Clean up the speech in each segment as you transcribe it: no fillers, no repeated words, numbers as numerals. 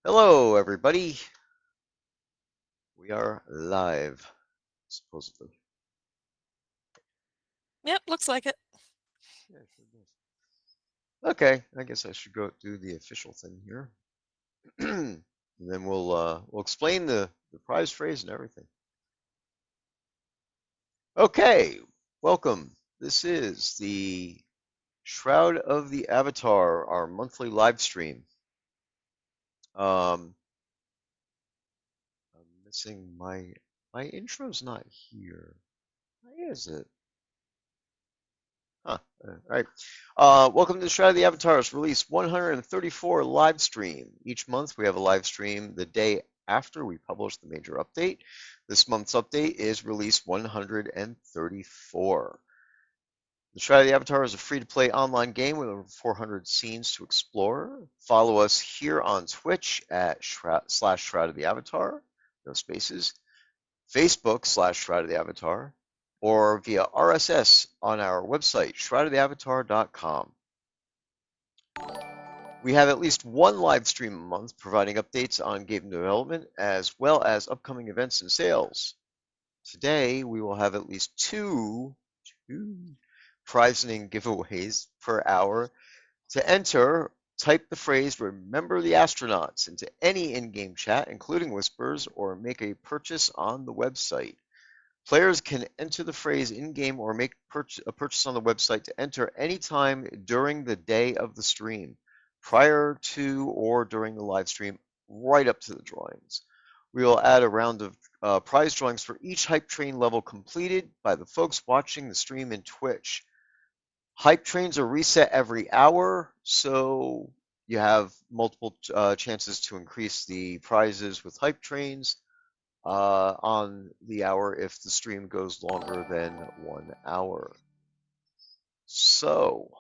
Hello, everybody. We are live, supposedly. Yep, looks like it. Yeah, it sure does. Okay, I guess I should go do the official thing here, and then we'll explain the prize phrase and everything. Okay, welcome. This is the Shroud of the Avatar, our monthly live stream. Um, I'm missing my intro's not here. Why is it? Huh. All right. Welcome to Shroud of the Avatars, release 134 live stream. Each month we have a live stream the day after we publish the major update. This month's update is release 134. The Shroud of the Avatar is a free-to-play online game with over 400 scenes to explore. Follow us here on Twitch at /Shroud of the Avatar, no spaces, Facebook /Shroud of the Avatar, or via RSS on our website, shroudoftheavatar.com. We have at least one live stream a month providing updates on game development as well as upcoming events and sales. Today, we will have at least two prizing giveaways per hour. To enter, type the phrase "Remember the Astronauts" into any in-game chat, including whispers, or make a purchase on the website. Players can enter the phrase in-game or make a purchase on the website to enter anytime during the day of the stream, prior to or during the live stream, right up to the drawings. We will add a round of prize drawings for each hype train level completed by the folks watching the stream in Twitch. Hype trains are reset every hour, so you have multiple chances to increase the prizes with hype trains on the hour if the stream goes longer than 1 hour. So,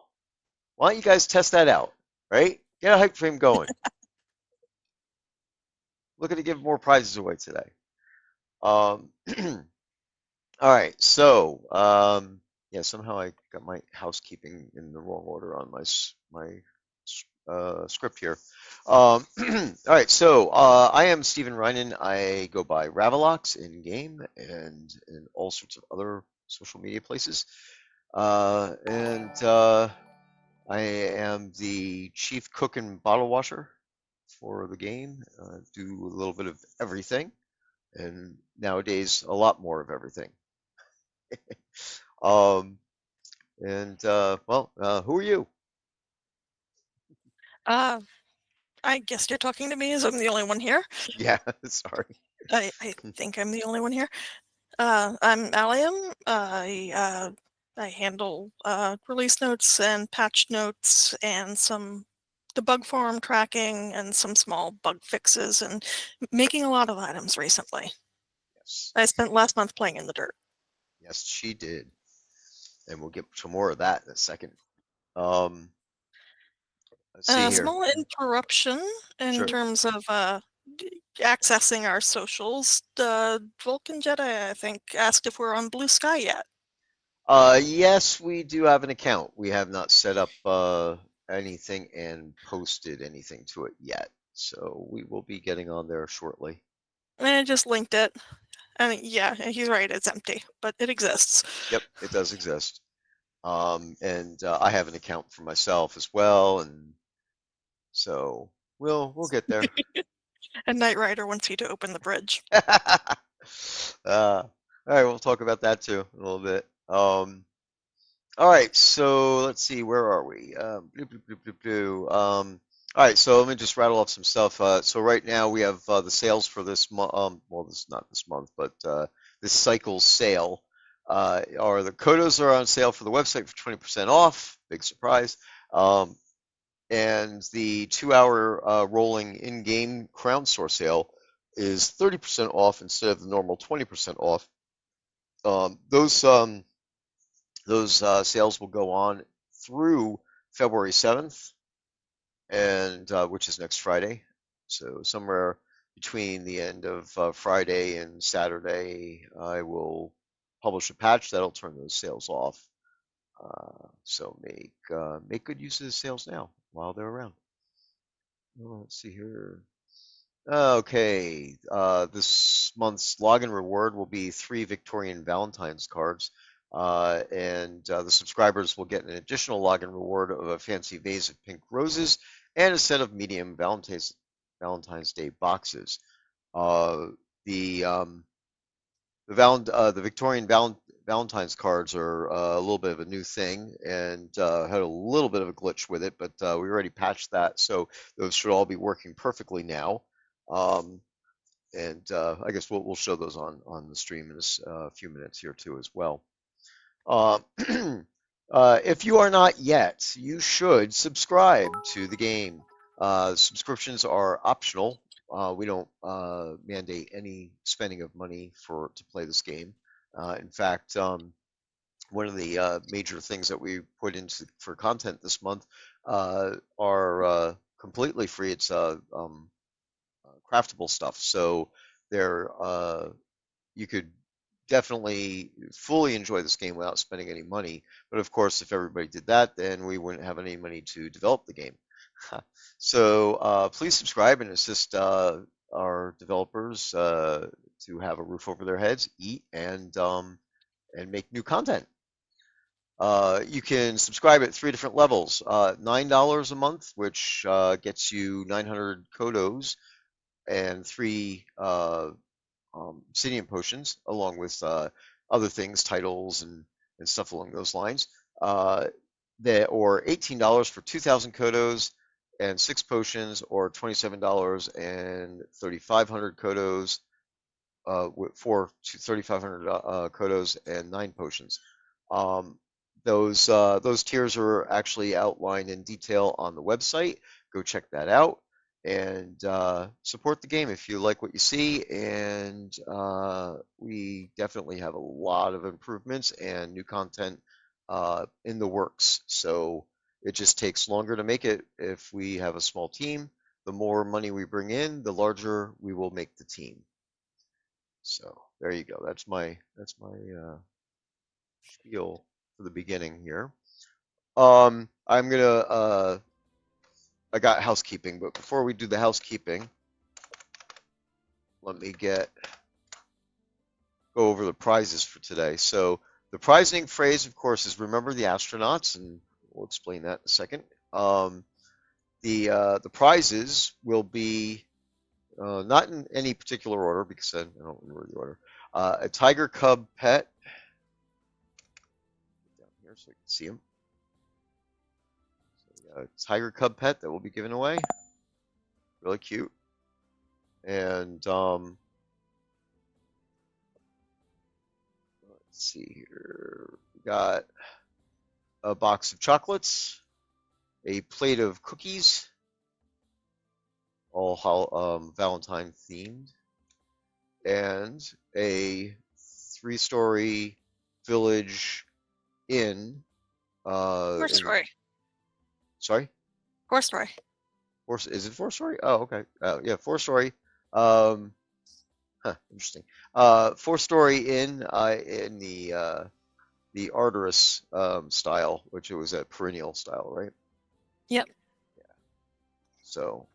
why don't you guys test that out, right? Get a hype train going. Looking to give more prizes away today. Um, all right, so yeah, somehow I got my housekeeping in the wrong order on my script here. All right, so I am Stephen Reinen. I go by Ravalox in game and in all sorts of other social media places. And I am the chief cook and bottle washer for the game. Do a little bit of everything, and nowadays a lot more of everything. Um, and who are you? Uh, I guess you're talking to me as I'm the only one here. Yeah, sorry. I think I'm the only one here. I'm Allium. I handle release notes and patch notes and some debug forum tracking and some small bug fixes and making a lot of items recently. Yes, I spent last month playing in the dirt. yes, she did, and we'll get to more of that in a second. Um, let's see here. Small interruption in Sure. terms of accessing our socials. Vulcan Jedi, I think, asked if we're on Blue Sky yet. Yes, we do have an account. We have not set up anything and posted anything to it yet, so we will be getting on there shortly. And I just linked it. I mean, yeah, he's right, it's empty, but it exists. Yep, it does exist. And I have an account for myself as well, and so we'll get there. And Knight Rider wants you to open the bridge. All right, we'll talk about that too in a little bit. All right, so let's see, where are we? Blue, blue, blue, blue, blue. All right, so let me just rattle off some stuff. So right now we have the sales for this month. Well, this is not this month, but this cycle's sale. Are the Kodos are on sale for the website for 20% off. Big surprise. And the 2 hour rolling in-game crown store sale is 30% off instead of the normal 20% off. Um, those um, those sales will go on through February 7th, and which is next Friday. So somewhere between the end of Friday and Saturday, I will publish a patch that'll turn those sales off. So make good use of the sales now while they're around. Let's see here. Okay, this month's login reward will be 3 Victorian Valentine's cards, and the subscribers will get an additional login reward of a fancy vase of pink roses and a set of medium Valentine's Day boxes. Uh, the the Victorian Valentine's cards are a little bit of a new thing and had a little bit of a glitch with it, but we already patched that, so those should all be working perfectly now. Um, and I guess we'll show those on the stream in a few minutes here too as well. Uh, if you are not yet, you should subscribe to the game. Subscriptions are optional. We don't mandate any spending of money to play this game. In fact, one of the major things that we put into for content this month are completely free. It's craftable stuff. So there, you could definitely fully enjoy this game without spending any money. But of course, if everybody did that, then we wouldn't have any money to develop the game. So please subscribe and assist our developers to have a roof over their heads, eat, and make new content. You can subscribe at 3 different levels. $9 a month, which gets you 900 kodos and 3 obsidian potions, along with other things, titles, and stuff along those lines. Or $18 for 2,000 kodos and 6 potions, or $27 and 3,500 kodos for 3,500 kodos and 9 potions. Um, those tiers are actually outlined in detail on the website. Go check that out and support the game if you like what you see. And we definitely have a lot of improvements and new content in the works. So it just takes longer to make it if we have a small team. The more money we bring in, the larger we will make the team. So there you go. That's my spiel for the beginning here. I'm gonna I got housekeeping, but before we do the housekeeping, let me go over the prizes for today. So the prizing phrase, of course, is remember the astronauts, and we'll explain that in a second. The prizes will be not in any particular order because I don't remember the order. A tiger cub pet down here so you can see him. So a tiger cub pet that will be given away. Really cute. And let's see here. We got a box of chocolates, a plate of cookies, all Valentine themed, and a 3-story village inn. Horse story. Sorry? Horse story. Is it 4-story? Oh, okay. Yeah, 4-story. Interesting. 4-story inn in the Arterus style, which it was a perennial style, right? Yep. Yeah. So,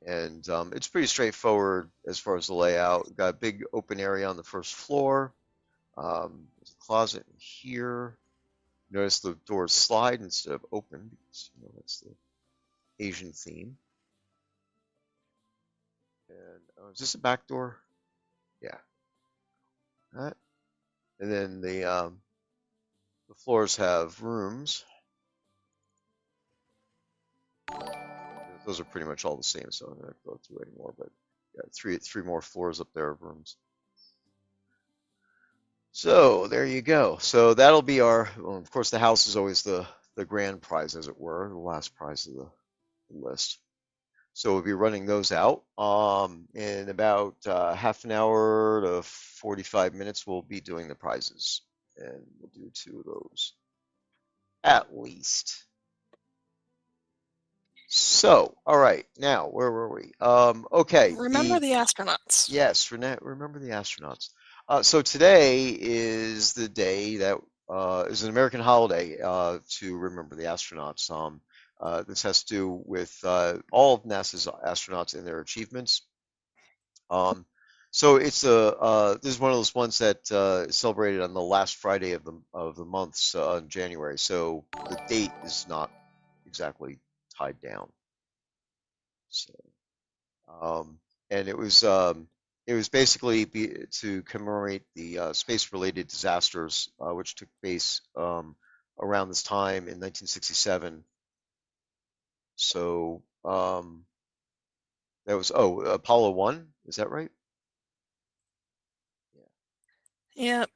and it's pretty straightforward as far as the layout. We've got a big open area on the first floor. There's a closet in here. Notice the doors slide instead of open because that's the Asian theme. And is this a back door? Yeah. That. And then the floors have rooms. Those are pretty much all the same, so I'm not going to go through anymore. But yeah, three more floors up there of rooms. So there you go. So that'll be our. Well, of course, the house is always the grand prize, as it were, the last prize of the list. So we'll be running those out. In about half an hour to 45 minutes, we'll be doing the prizes, and we'll do 2 of those at least. So, all right, now where were we? Okay. Remember the astronauts. Yes, remember the astronauts. So today is the day that is an American holiday to remember the astronauts. This has to do with all of NASA's astronauts and their achievements. Um, so it's this is one of those ones that is celebrated on the last Friday of the month in January. So the date is not exactly tied down. So um, and it was basically to commemorate the space-related disasters which took place around this time in 1967. So that was Apollo 1, is that right? Yep.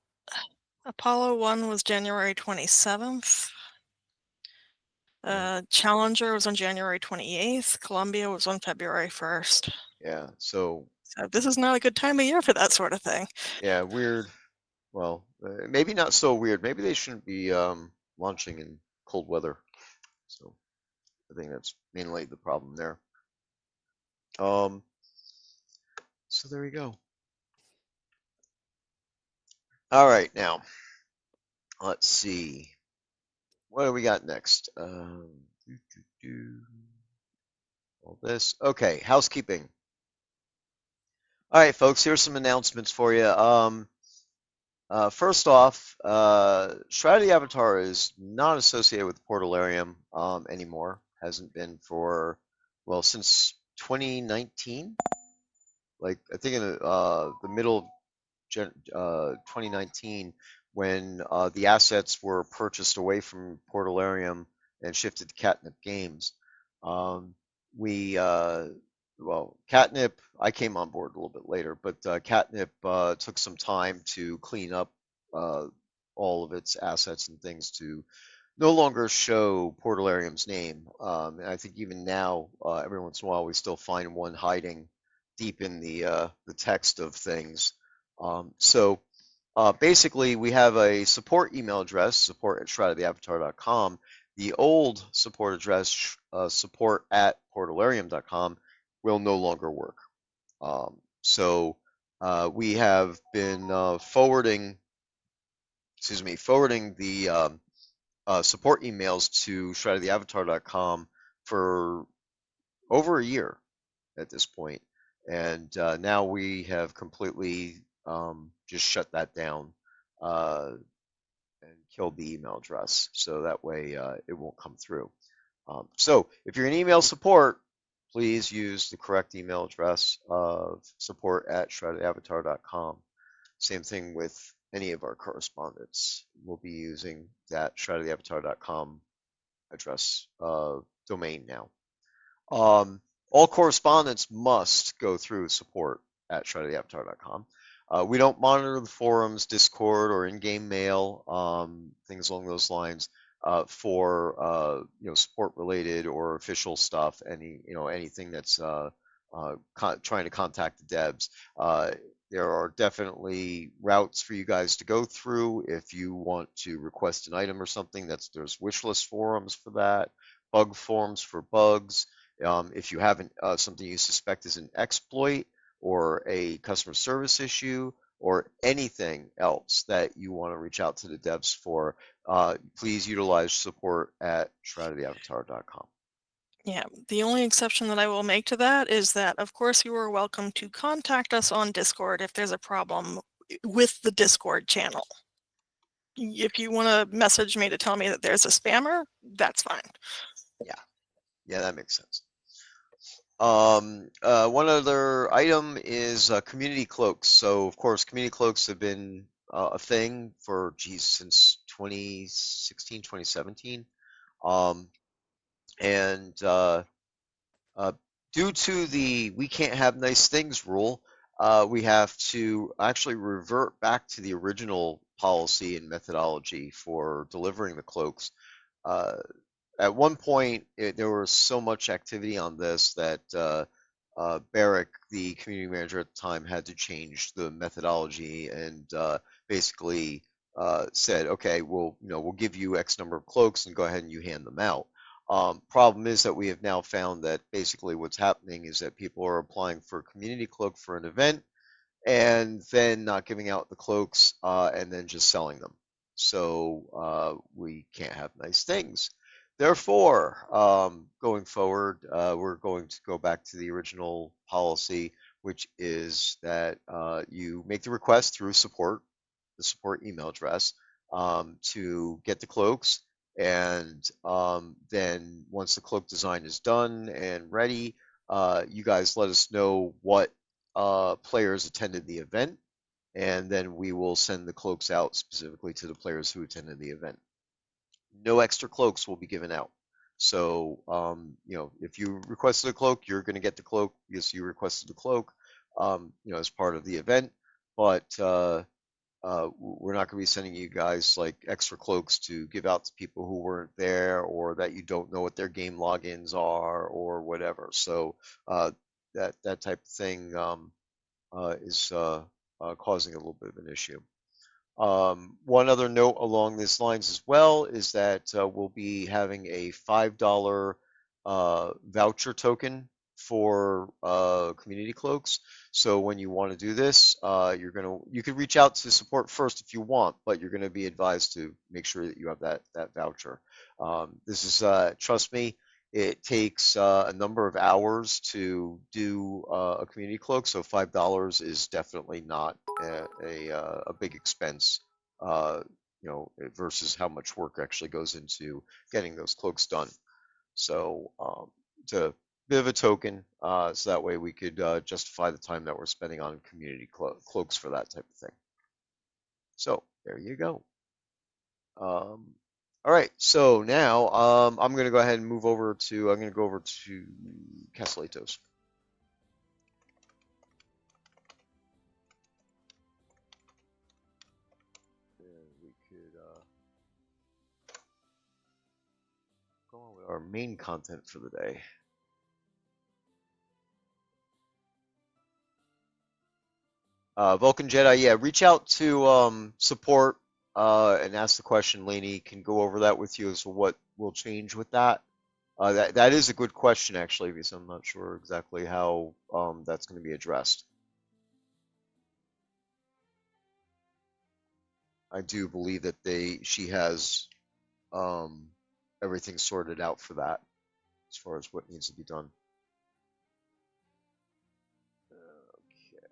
Apollo 1 was January 27th. Yeah, Challenger was on January 28th. Columbia was on February 1st. yeah. So So this is not a good time of year for that sort of thing. yeah, weird. Well, maybe not so weird. Maybe they shouldn't be launching in cold weather. So I think that's mainly the problem there. Um, so there we go. All right, now let's see. What do we got next? All this. Okay, housekeeping. All right, folks. Here's some announcements for you. First off, Shroud of the Avatar is not associated with Portalarium anymore. Hasn't been for, well, since 2019. Like I think in the middle of 2019, when the assets were purchased away from Portalarium and shifted to Catnip Games. Um, we well, Catnip, I came on board a little bit later, but Catnip took some time to clean up uh, all of its assets and things to no longer show Portalarium's name. And I think even now, every once in a while, we still find one hiding deep in the text of things. Basically, we have a support email address, support at shroudoftheavatar.com. The old support address, support at portalarium.com, will no longer work. We have been forwarding the support emails to shroudoftheavatar.com for over a year at this point, and now we have completely just shut that down and killed the email address, so that way it won't come through. So if you're in email support, please use the correct email address of support at shroudoftheavatar.com. Same thing with any of our correspondence. We'll be using that shroudoftheavatar.com address domain now. All correspondence must go through support at shroudoftheavatar.com. We don't monitor the forums, Discord, or in-game mail, things along those lines for support-related or official stuff. Anything that's trying to contact the devs. There are definitely routes for you guys to go through if you want to request an item or something. There's wish list forums for that, bug forums for bugs. If you have something you suspect is an exploit or a customer service issue or anything else that you want to reach out to the devs for, please utilize support at shroudoftheavatar.com. Yeah, the only exception that I will make to that is that, of course, you are welcome to contact us on Discord if there's a problem with the Discord channel. If you want to message me to tell me that there's a spammer, that's fine. Yeah, that makes sense. One other item is community cloaks. So, of course, community cloaks have been a thing for, since 2016, 2017. And uh, Due to the we can't have nice things rule, we have to actually revert back to the original policy and methodology for delivering the cloaks. Uh, at one point, there was so much activity on this that Barrick, the community manager at the time, had to change the methodology and basically said, "Okay, we'll give you X number of cloaks and go ahead and you hand them out." Problem is that we have now found that basically what's happening is that people are applying for a community cloak for an event and then not giving out the cloaks and then just selling them. So we can't have nice things. Therefore, going forward, we're going to go back to the original policy, which is that you make the request through support, the support email address, to get the cloaks. And then once the cloak design is done and ready, you guys let us know what players attended the event, and then we will send the cloaks out specifically to the players who attended the event. No extra cloaks will be given out. So, if you requested a cloak, you're going to get the cloak because you requested the cloak, as part of the event. But we're not going to be sending you guys like extra cloaks to give out to people who weren't there or that you don't know what their game logins are or whatever. So that type of thing is causing a little bit of an issue. One other note along these lines as well is that we'll be having a $5 voucher token for community cloaks. So when you want to do this, you can reach out to support first if you want, but you're gonna be advised to make sure that you have that voucher. This is trust me, it takes a number of hours to do a community cloak, so $5 is definitely not a big expense, uh, versus how much work actually goes into getting those cloaks done. So it's a bit of a token, so that way we could justify the time that we're spending on community cloaks for that type of thing. So there you go. All right, so now I'm going to go ahead and I'm going to go over to Castellitos. And we could go on with our main content for the day. Vulcan Jedi, yeah, reach out to support and ask the question. Lainey can go over that with you as to what will change with that. That is a good question actually, because I'm not sure exactly how that's going to be addressed. I do believe that she has um, everything sorted out for that as far as what needs to be done. Okay.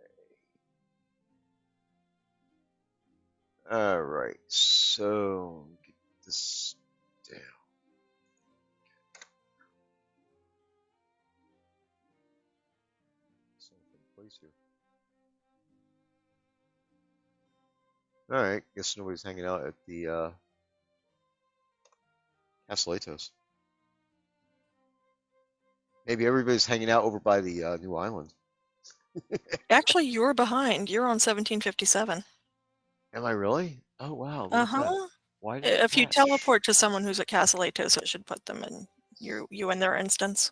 All right. So get this down. Something place here. All right. Guess nobody's hanging out at the Castellatos. Maybe everybody's hanging out over by the new island. Actually, you're behind. You're on 1757. Am I really? Oh wow, look at that. Uh-huh. Why did it If you patch? teleport to someone who's at Castellitos, it should put them in you in their instance.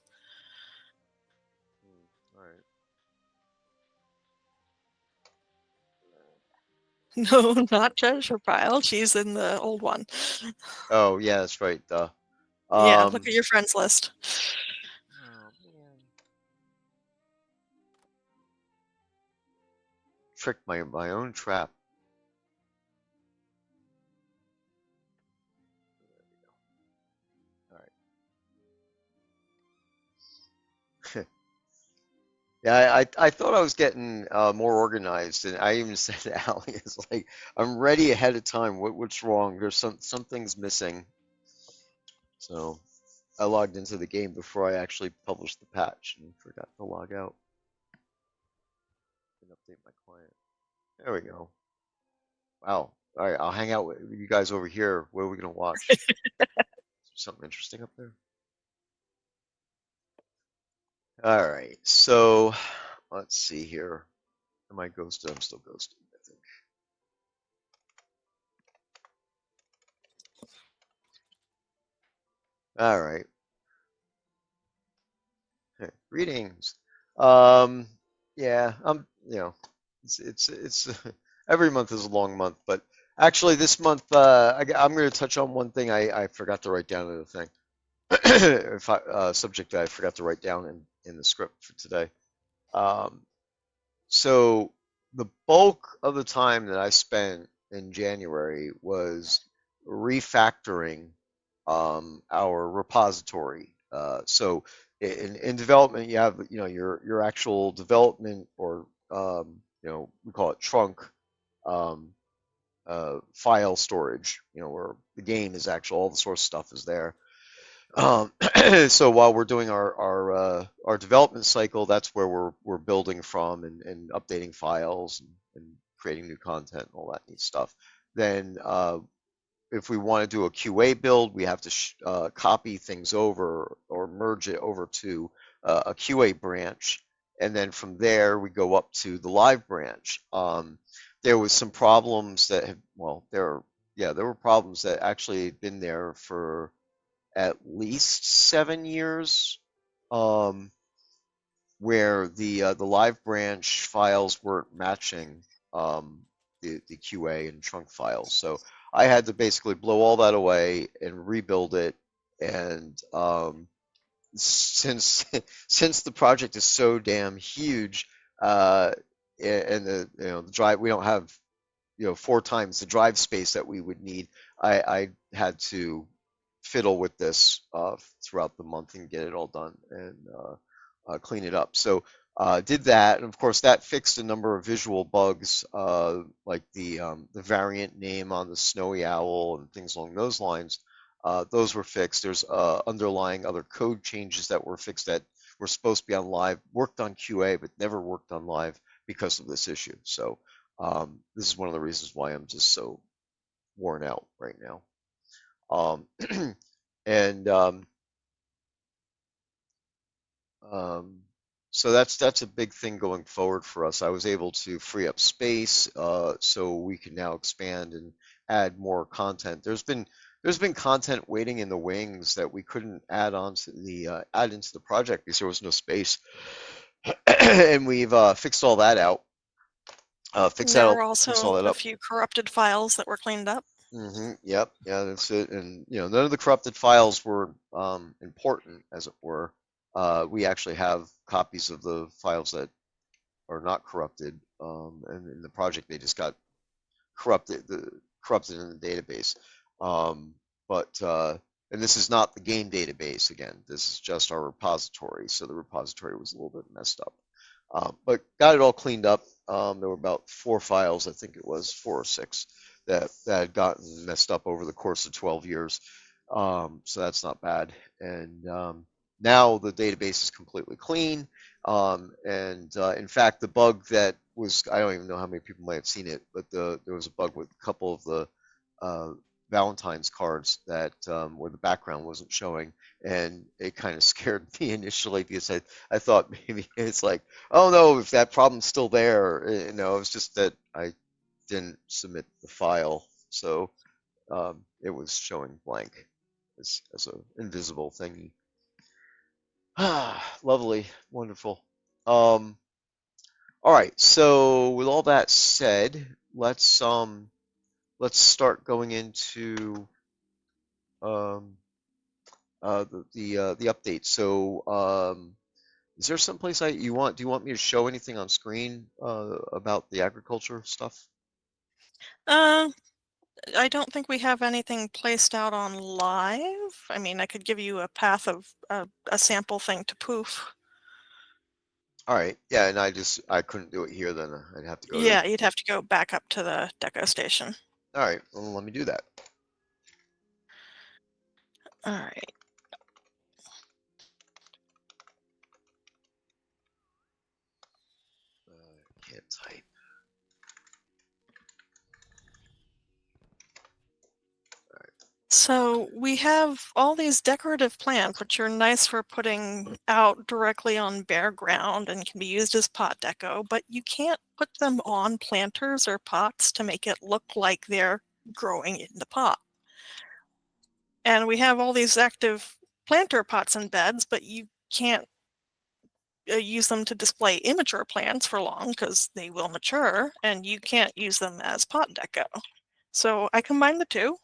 All right. No, not treasure pile. She's in the old one. Oh yeah, that's right. Yeah, look Um. at your friends list. Oh man. Tricked my own trap. All right. Yeah, I thought I was getting more organized, and I even said to Allie, "It's like I'm ready ahead of time. What's wrong? There's something's missing." So I logged into the game before I actually published the patch and forgot to log out and update my client. There we go. Wow. All right, I'll hang out with you guys over here. What are we gonna watch? Something interesting up there? All right. So let's see here. Am I ghosted? I'm still ghosted, I think. All right. Hey, greetings. Um, yeah, it's every month is a long month, but actually this month I'm going to touch on one thing I forgot to write down in the thing. If subject that I forgot to write down in the script for today. Um, so the bulk of the time that I spent in January was refactoring our repository. So in development, you have your actual development or we call it trunk um, file storage. Where the game is actual, all the source stuff is there. Um, so while we're doing our development cycle, that's where we're building from and updating files and creating new content and all that neat stuff. Then if we want to do a QA build, we have to copy things over or merge it over to a QA branch, and then from there we go up to the live branch. There was some problems that have, well, there were problems that actually had been there for at least 7 years, um, where the live branch files weren't matching um, the QA and trunk files. So I had to basically blow all that away and rebuild it. And since since the project is so damn huge, and the drive, we don't have 4 times the drive space that we would need. I had to fiddle with this throughout the month and get it all done and clean it up. So did that, and of course that fixed a number of visual bugs, like the variant name on the snowy owl and things along those lines. Those were fixed. There's underlying other code changes that were fixed that were supposed to be on live, worked on QA, but never worked on live because of this issue. So this is one of the reasons why I'm just so worn out right now. Um, and um, so that's a big thing going forward for us. I was able to free up space so we can now expand and add more content. There's been content waiting in the wings that we couldn't add into the project because there was no space, and we've fixed all that out. There were Fix all also that a up. few corrupted files that were cleaned up. Yep. Yeah, that's it. And none of the corrupted files were important, as it were. We actually have copies of the files that are not corrupted, and in the project they just got corrupted in the database. Um, but and this is not the game database again. This is just our repository. So the repository was a little bit messed up, but got it all cleaned up. There were about 4 files, I think it was 4 or 6, that had gotten messed up over the course of 12 years. So that's not bad. And now the database is completely clean. And in fact, the bug that was, I don't even know how many people might have seen it, but there was a bug with a couple of the uh, Valentine's cards that where the background wasn't showing. And it kind of scared me initially because I thought maybe it's like, oh no, if that problem's still there, it's just that I didn't submit the file. So it was showing blank as an invisible thingy. Ah, lovely, wonderful. Um, all right, so with all that said, let's start going into um, the update. So is there someplace do you want me to show anything on screen about the agriculture stuff? Uh, I don't think we have anything placed out on live. I mean, I could give you a path of a sample thing to poof. All right, yeah, and I couldn't do it here, then I'd have to go to. Yeah, you'd have to go back up to the deco station. All right, well, let me do that. All right. Can't type. So we have all these decorative plants, which are nice for putting out directly on bare ground and can be used as pot deco, but you can't put them on planters or pots to make it look like they're growing in the pot. And we have all these active planter pots and beds, but you can't use them to display immature plants for long because they will mature, and you can't use them as pot deco. So I combined the two.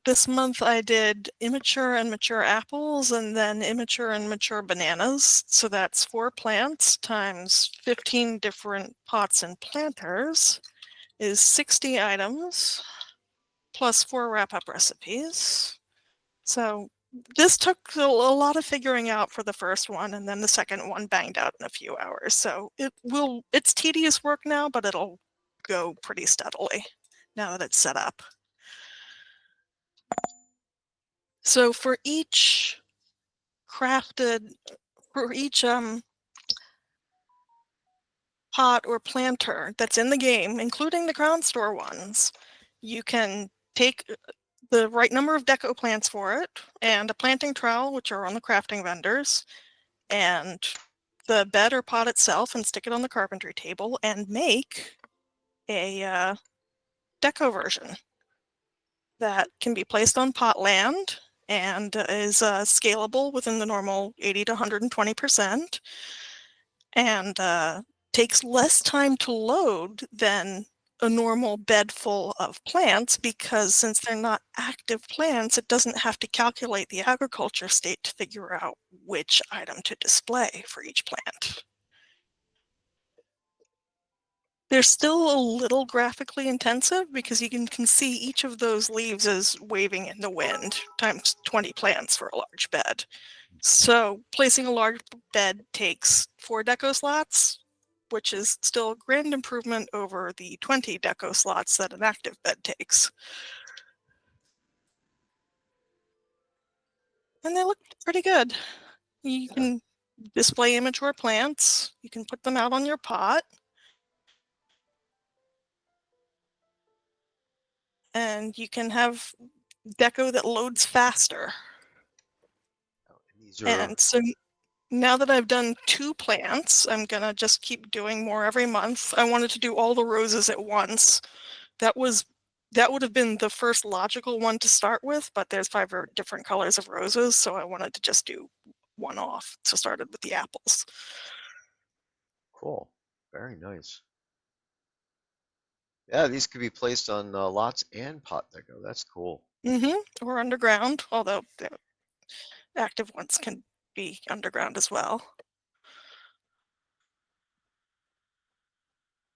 This month I did immature and mature apples and then immature and mature bananas. So that's 4 plants times 15 different pots and planters is 60 items plus 4 wrap-up recipes. So this took a lot of figuring out for the first one, and then the second one banged out in a few hours. So it's tedious work now, but it'll go pretty steadily now that it's set up. So for each pot or planter that's in the game, including the ground store ones, you can take the right number of deco plants for it, and a planting trowel, which are on the crafting vendors, and the bed or pot itself, and stick it on the carpentry table, and make a deco version that can be placed on pot land and is scalable within the normal 80 to 120%, and takes less time to load than a normal bed full of plants, because since they're not active plants, it doesn't have to calculate the agriculture state to figure out which item to display for each plant. They're still a little graphically intensive because you can see each of those leaves as waving in the wind times 20 plants for a large bed. So placing a large bed takes 4 deco slots, which is still a grand improvement over the 20 deco slots that an active bed takes. And they look pretty good. You can display immature plants. You can put them out on your pot. And you can have deco that loads faster. These are And so now that I've done 2 plants, I'm gonna just keep doing more every month. I wanted to do all the roses at once. That would have been the first logical one to start with, but there's 5 different colors of roses, so I wanted to just do one off. So started with the apples. cool. Very nice. Yeah, these could be placed on lots and pot deco. That's cool. Or underground, although the active ones can be underground as well.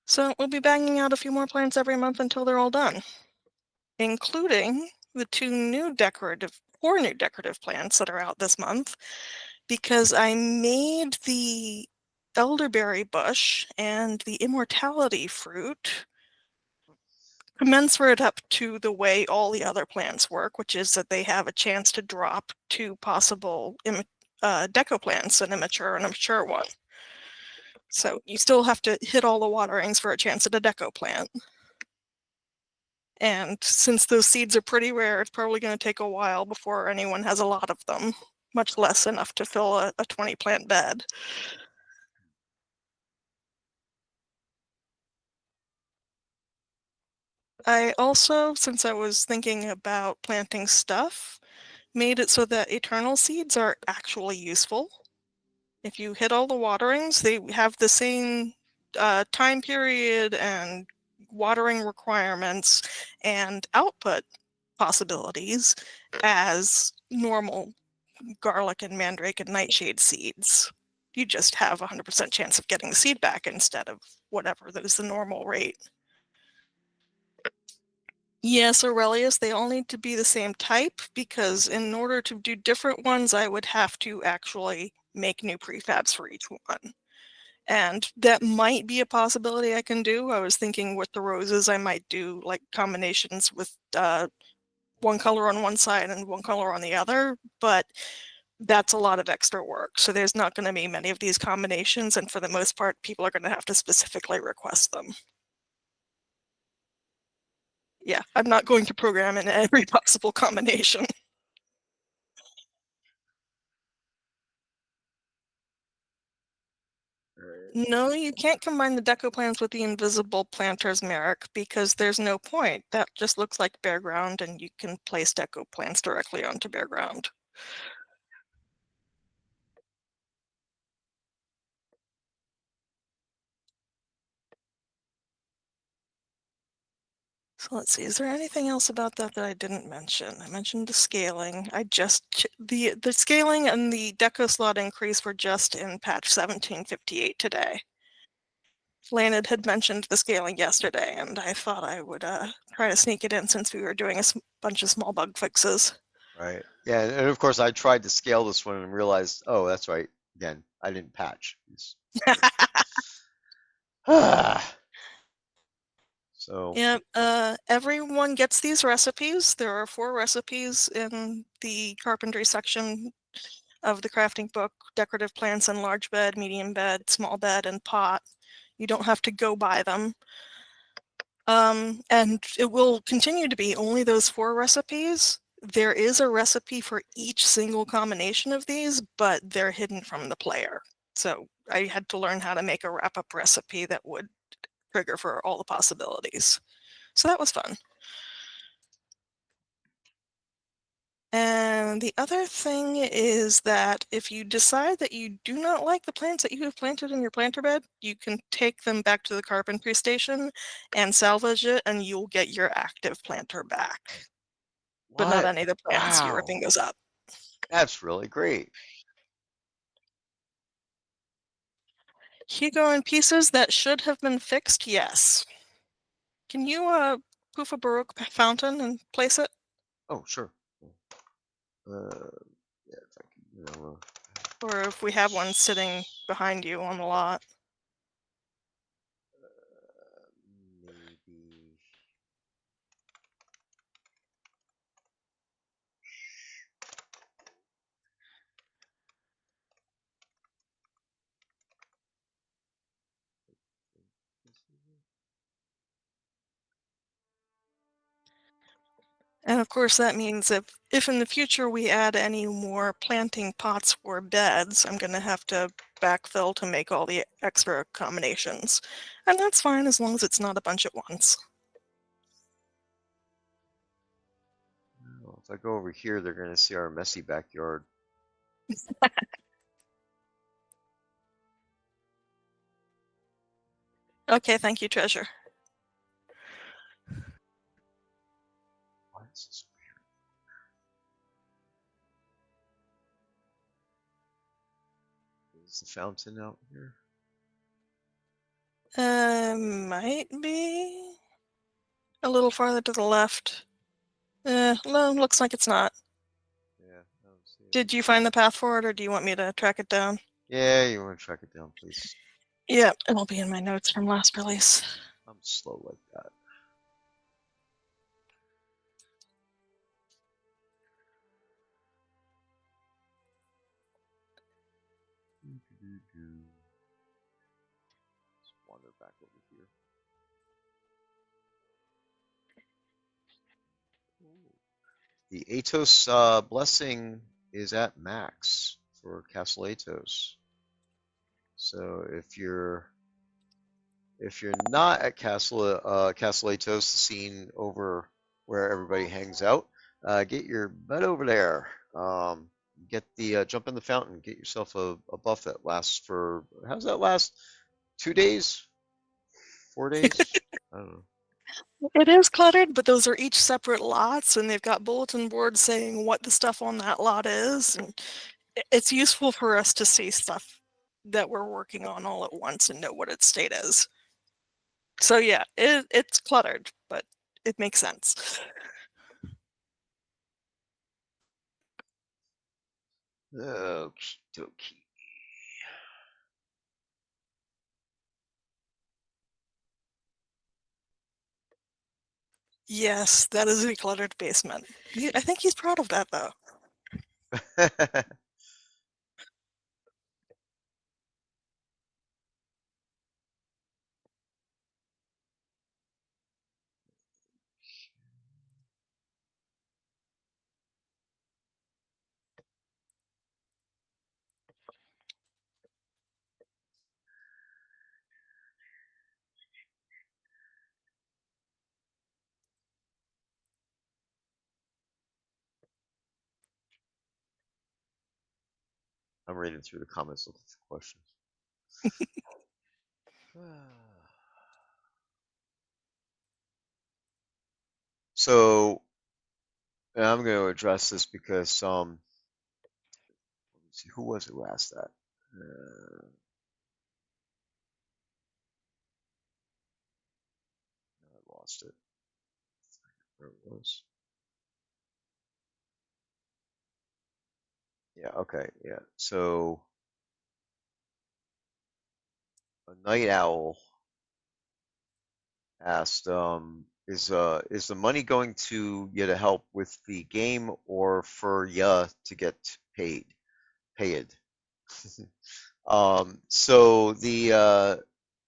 So we'll be banging out a few more plants every month until they're all done, including the 4 new decorative plants that are out this month, because I made the elderberry bush and the immortality fruit commensurate up to the way all the other plants work, which is that they have a chance to drop 2 possible deco plants, an immature and a mature one. So you still have to hit all the waterings for a chance at a deco plant. And since those seeds are pretty rare, it's probably going to take a while before anyone has a lot of them, much less enough to fill a 20 plant bed. I also, since I was thinking about planting stuff, made it so that eternal seeds are actually useful. If you hit all the waterings, they have the same time period and watering requirements and output possibilities as normal garlic and mandrake and nightshade seeds. You just have a 100% chance of getting the seed back instead of whatever that is the normal rate. Yes, Aurelius, they all need to be the same type, because in order to do different ones, I would have to actually make new prefabs for each one. And that might be a possibility I can do. I was thinking with the roses, I might do like combinations with one color on one side and one color on the other, but that's a lot of extra work. So there's not going to be many of these combinations, and for the most part, people are going to have to specifically request them. Yeah, I'm not going to program in every possible combination. No, you can't combine the deco plants with the invisible planters, Merrick, because there's no point. That just looks like bare ground, and you can place deco plants directly onto bare ground. So let's see, is there anything else about that that I didn't mention? I mentioned the scaling. The scaling and the deco slot increase were just in patch 1758 today. Leonard had mentioned the scaling yesterday, and I thought I would try to sneak it in since we were doing a bunch of small bug fixes. Right. Yeah, and of course I tried to scale this one and realized, oh, that's right. Again, I didn't patch. So, Yep, everyone gets these recipes. There are 4 recipes in the carpentry section of the crafting book: decorative plants in large bed, medium bed, small bed, and pot. You don't have to go buy them. And it will continue to be only those 4 recipes. There is a recipe for each single combination of these, but they're hidden from the player. So I had to learn how to make a wrap-up recipe that would trigger for all the possibilities. So that was fun. And the other thing is that if you decide that you do not like the plants that you have planted in your planter bed, you can take them back to the carpentry station and salvage it, and you'll get your active planter back. But not what? any of the plants. You're Wow. ripping those up. That's really great. Hugo in pieces that should have been fixed, yes. Can you poof a Baroque fountain and place it? Oh, sure. Yeah, if I can, Or if we have one sitting behind you on the lot. maybe. And of course that means if in the future we add any more planting pots or beds, I'm going to have to backfill to make all the extra combinations. And that's fine as long as it's not a bunch at once. Well, if I go over here, they're going to see our messy backyard. Okay, thank you, Treasure. Why is this weird? Is the fountain out here? Might be a little farther to the left. No, looks like it's not. Yeah, I don't see it. Did you find the path for it, or do you want me to track it down? Yeah, you want to track it down, please. Yeah, it'll be in my notes from last release. I'm slow like that. Let's wander back over here. Ooh. The Atos blessing is at max for Castle Atos. So if you're not at Castle Atos, the scene over where everybody hangs out, get your butt over there. Get the jump in the fountain. Get yourself a buff that lasts for how's that last? 2 days? 4 days? I don't know. It is cluttered, but those are each separate lots, and they've got bulletin boards saying what the stuff on that lot is. And it's useful for us to see stuff that we're working on all at once and know what its state is. So yeah, it's cluttered, but it makes sense. Okie dokie. Yes, that is a cluttered basement. I think he's proud of that, though. I'm reading through the comments looking for questions. So, and I'm going to address this because let me see, who was it who asked that? lost it. There it was. Yeah, okay, yeah. So a night owl asked, is the money going to you to help with the game or for ya to get paid? Paid. So the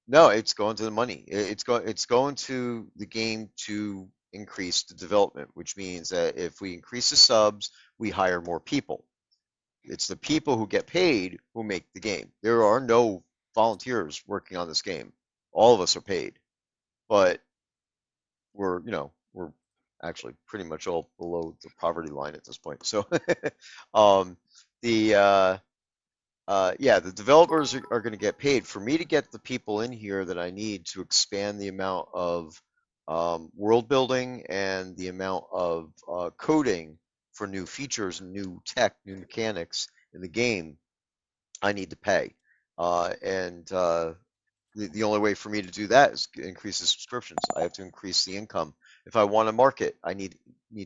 no, it's going to the money. It's going to the game to increase the development, which means that if we increase the subs, we hire more people. It's the people who get paid who make the game. There are no volunteers working on this game. All of us are paid, but we're actually pretty much all below the poverty line at this point. So, um, the yeah, the developers are going to get paid. For me to get the people in here that I need to expand the amount of world building and the amount of coding for new features and new tech, new mechanics in the game, I need to pay. And the only way for me to do that is increase the subscriptions. I have to increase the income. If I want to market, I need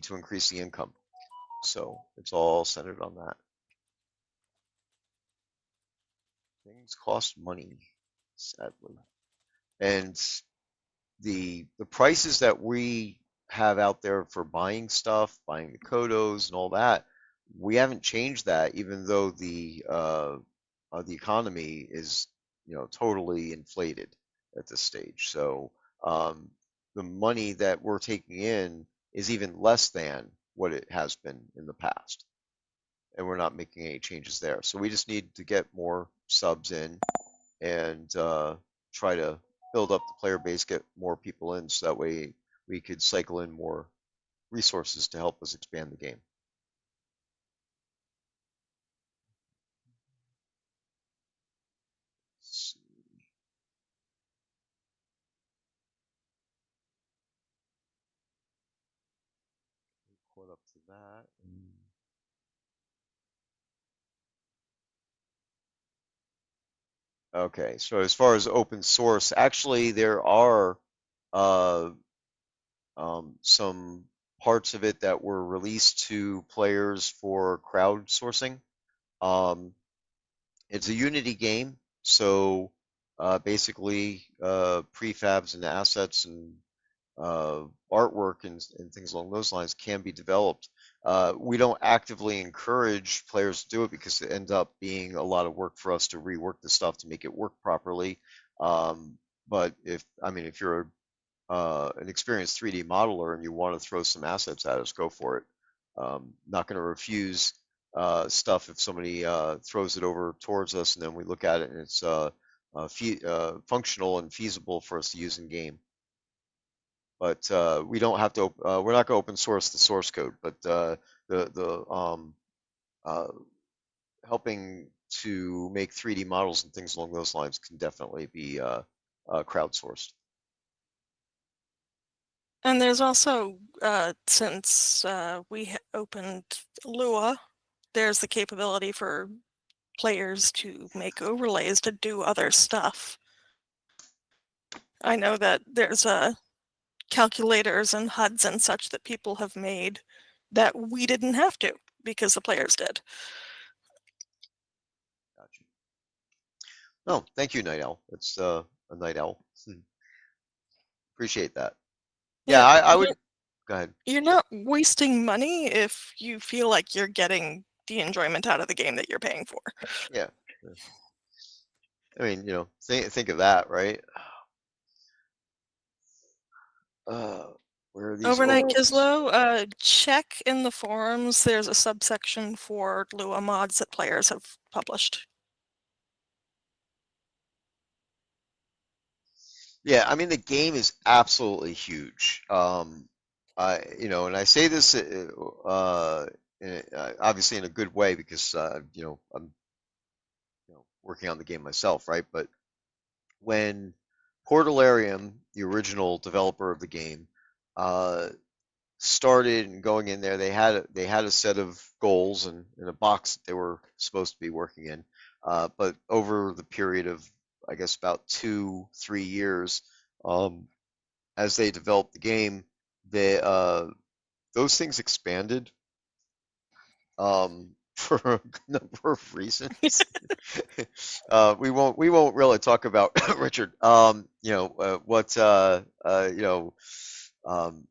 to increase the income. So it's all centered on that. Things cost money, sadly. And the prices that we have out there for buying stuff, buying the Kodos and all that, we haven't changed that, even though the economy is totally inflated at this stage. So the money that we're taking in is even less than what it has been in the past, and we're not making any changes there. So we just need to get more subs in and try to build up the player base, get more people in, so that way we could cycle in more resources to help us expand the game. Let's see, caught up to that. Okay, so as far as open source, actually there are uh, some parts of it that were released to players for crowdsourcing. Um, it's a Unity game, so basically prefabs and assets and artwork and things along those lines can be developed. We don't actively encourage players to do it because it ends up being a lot of work for us to rework the stuff to make it work properly. Um, but if you're an experienced 3D modeler and you want to throw some assets at us, go for it. Not going to refuse stuff if somebody throws it over towards us and then we look at it and it's functional and feasible for us to use in game. But we don't have to. We're not going to open source the source code, but the uh, helping to make 3D models and things along those lines can definitely be crowdsourced. And there's also, since we opened Lua, there's the capability for players to make overlays to do other stuff. I know that there's calculators and HUDs and such that people have made that we didn't have to because the players did. Gotcha. No, thank you, Night Owl. It's a Night Owl. Appreciate that. Yeah, Yeah, I would. Go ahead. you're not wasting money if you feel like you're getting the enjoyment out of the game that you're paying for. Yeah. I mean, think of that, right? Uh, where are these Overnight opens? Kislow, check in the forums. There's a subsection for Lua mods that players have published. Yeah, I mean the game is absolutely huge. And I say this, obviously in a good way because I'm working on the game myself, right? But when Portalarium, the original developer of the game, uh, started and going in there, they had a set of goals and in a box that they were supposed to be working in. But over the period of, I guess, about 2, 3 years, um, as they developed the game, they those things expanded for a number of reasons. We won't really talk about Richard. What um,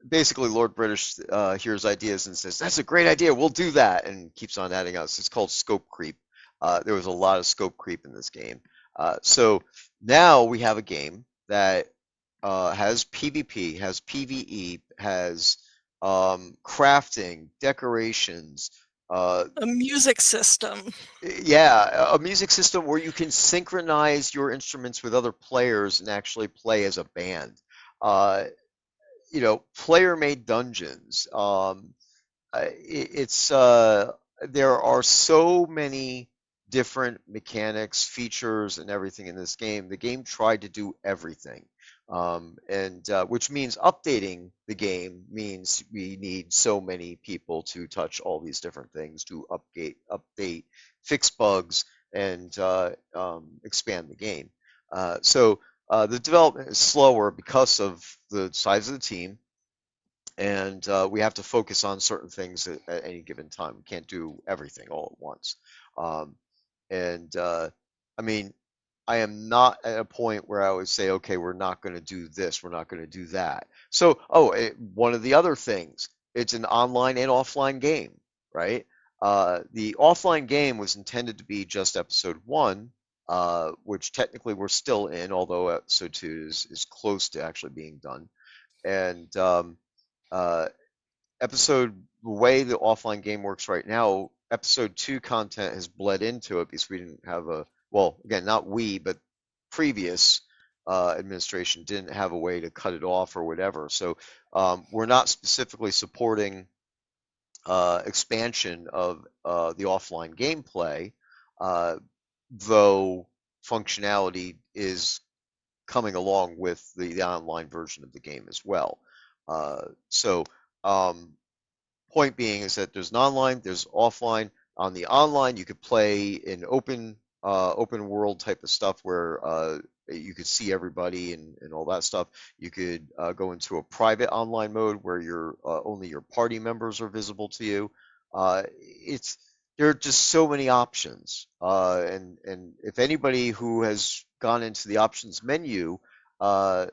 basically Lord British hears ideas and says, "That's a great idea. We'll do that," and keeps on adding us. It's called scope creep. There was a lot of scope creep in this game. So now we have a game that has PvP, has PvE, has crafting, decorations, uh, A music system. yeah, a music system where you can synchronize your instruments with other players and actually play as a band. Uh, player-made dungeons. It's there are so many different mechanics, features, and everything in this game. The game tried to do everything, and which means updating the game means we need so many people to touch all these different things to update, fix bugs, and expand the game. So the development is slower because of the size of the team, and we have to focus on certain things at any given time. We can't do everything all at once. Um, and I mean, I am not at a point where I would say, okay, we're not going to do this, we're not going to do that. One of the other things, it's an online and offline game, right? The offline game was intended to be just episode one, which technically we're still in, although episode two is close to actually being done. And uh, episode the way the offline game works right now, episode two content has bled into it because we didn't have a well, again, not we, but previous administration didn't have a way to cut it off or whatever. So we're not specifically supporting expansion of the offline gameplay, uh, though functionality is coming along with the online version of the game as well. Uh, so um, Point being is that there's an online, there's offline. On the online, you could play in open world type of stuff where you could see everybody and all that stuff. You could go into a private online mode where only your party members are visible to you. It's There are just so many options, and if anybody who has gone into the options menu uh,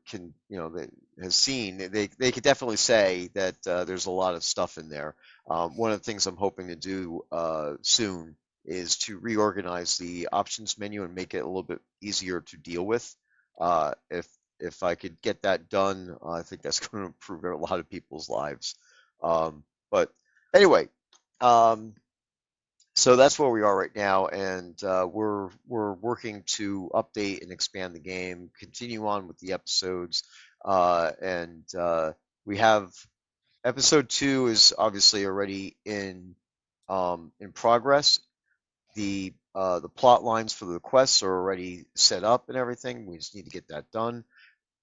can that has seen, they could definitely say that there's a lot of stuff in there. One of the things I'm hoping to do soon is to reorganize the options menu and make it a little bit easier to deal with. If I could get that done, I think that's going to improve a lot of people's lives. But anyway, um, so that's where we are right now, and we're working to update and expand the game, continue on with the episodes, and we have episode two is obviously already in progress. The plot lines for the quests are already set up and everything. We just need to get that done.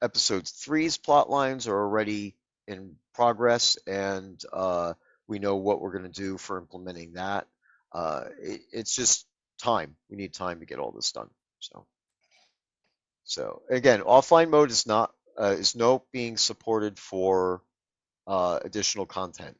Episode three's plot lines are already in progress, and we know what we're going to do for implementing that. It's just time. We need time to get all this done. So again, offline mode is no being supported for additional content.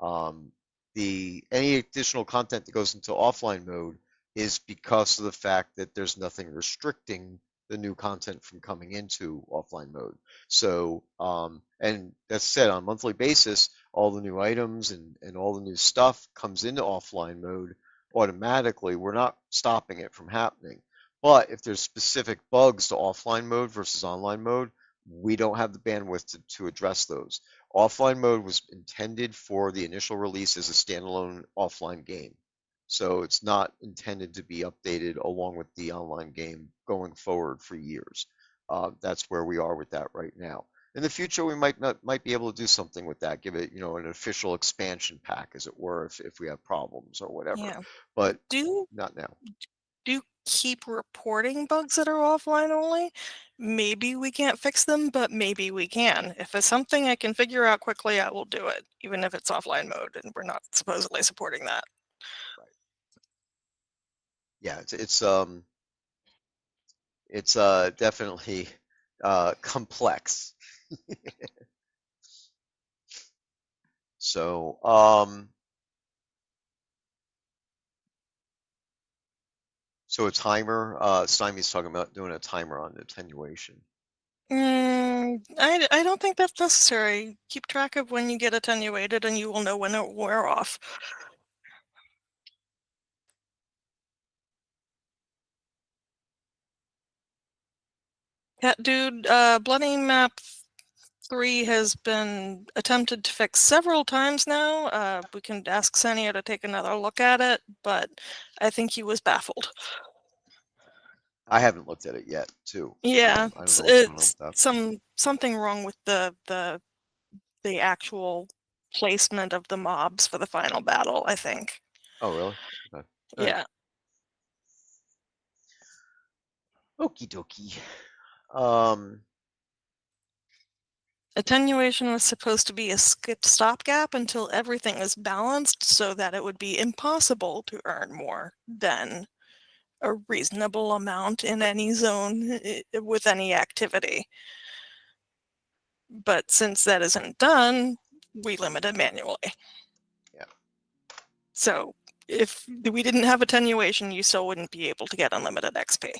Um, the Any additional content that goes into offline mode is because of the fact that there's nothing restricting the new content from coming into offline mode. So, and that's said on a monthly basis, all the new items and all the new stuff comes into offline mode automatically. We're not stopping it from happening. But if there's specific bugs to offline mode versus online mode, we don't have the bandwidth to address those. Offline mode was intended for the initial release as a standalone offline game. So it's not intended to be updated along with the online game going forward for years. That's where we are with that right now. In the future, we might be able to do something with that, give it an official expansion pack, as it were, if we have problems or whatever. Yeah. But Do not now. do keep reporting bugs that are offline only. Maybe we can't fix them, but maybe we can. If it's something I can figure out quickly, I will do it, even if it's offline mode and we're not supposedly supporting that. Right. Yeah, it's definitely. complex. So, so a timer, Stymie's talking about doing a timer on attenuation. I don't think that's necessary. Keep track of when you get attenuated and you will know when it will wear off. Cat Dude, Bloody Map 3 has been attempted to fix several times now. We can ask Senio to take another look at it, but I think he was baffled. I haven't looked at it yet, too. Yeah, I don't know what's going on it's with that. something wrong with the actual placement of the mobs for the final battle, I think. Oh, really? Okay. All right. Yeah. Okie dokie. Um, Attenuation was supposed to be a stopgap until everything is balanced so that it would be impossible to earn more than a reasonable amount in any zone with any activity. But since that isn't done, we limit it manually. yeah. So if we didn't have attenuation, you still wouldn't be able to get unlimited XP.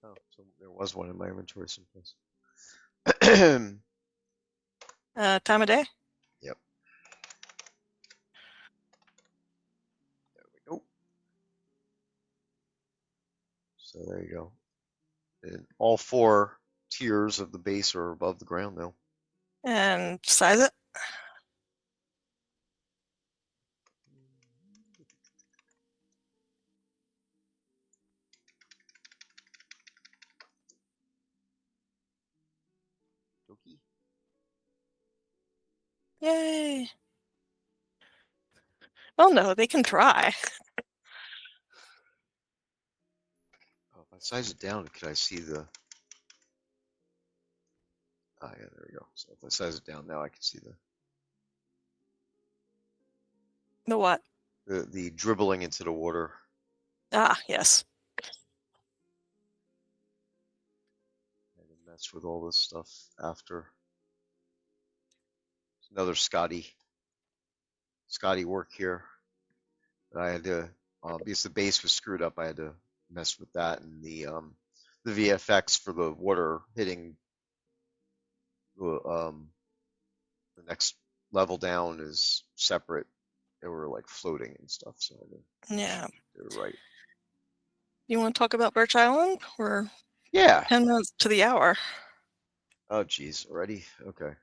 Oh, so there was one in my inventory someplace. Yep. Time of day? There we go. So there you go. And all four tiers of the base are above the ground now. And size it? Dokie. Yay! Well, no, they can try. Oh, if I size it down, could I see the? Ah, yeah, there we go. So if I size it down now, I can see The what? the dribbling into the water. Ah, yes. I can mess with all this stuff after. Another Scotty work here. But I had to because the base was screwed up. I had to mess with that, and the VFX for the water hitting the next level down is separate. They were like floating and stuff, so I had to make sure Yeah. they were right. You want to talk about Birch Island? We're Yeah. 10 minutes to the hour. Oh, geez, already? Okay.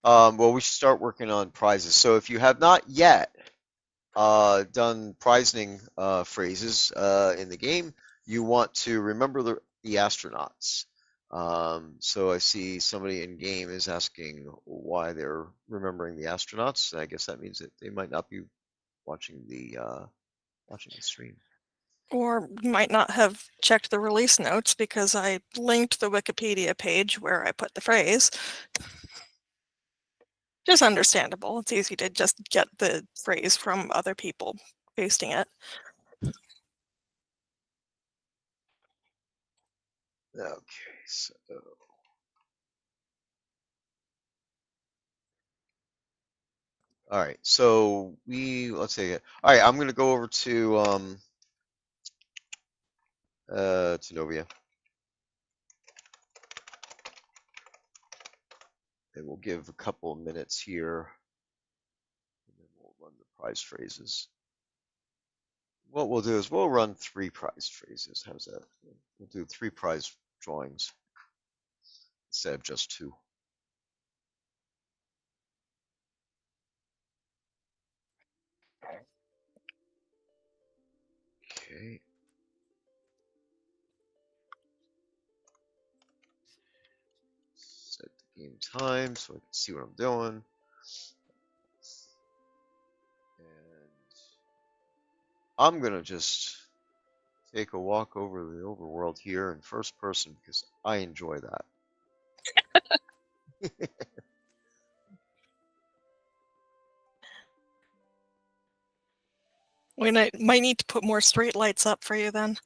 Well, we should start working on prizes. So if you have not yet done prizing phrases in the game, you want to remember the astronauts. So I see somebody in game is asking why they're remembering the astronauts. I guess that means that they might not be watching the stream. Or you might not have checked the release notes because I linked the Wikipedia page where I put the phrase. Just understandable. It's easy to just get the phrase from other people pasting it. Okay, so all right, so let's see. All right, I'm gonna go over to Novia, and we'll give a couple of minutes here, and then we'll run the prize phrases. What we'll do is we'll run 3 prize phrases. How's that? We'll do 3 prize drawings instead of just 2. Okay. Set the game time so I can see what I'm doing. And I'm gonna just take a walk over the overworld here in first person because I enjoy that. We might need to put more street lights up for you then.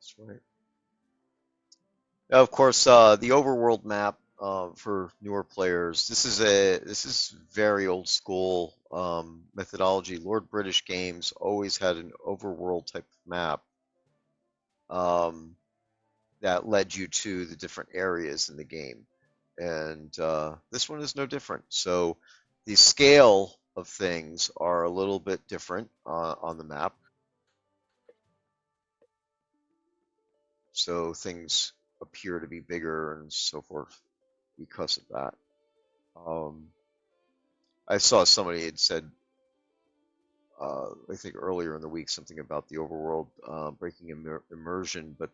That's right. Now, of course, the overworld map for newer players. This is very old school methodology. Lord British Games always had an overworld type of map um, that led you to the different areas in the game, and this one is no different. So the scale of things are a little bit different on the map. So things appear to be bigger and so forth because of that. Um, I saw somebody had said, I think earlier in the week, something about the overworld breaking immersion, but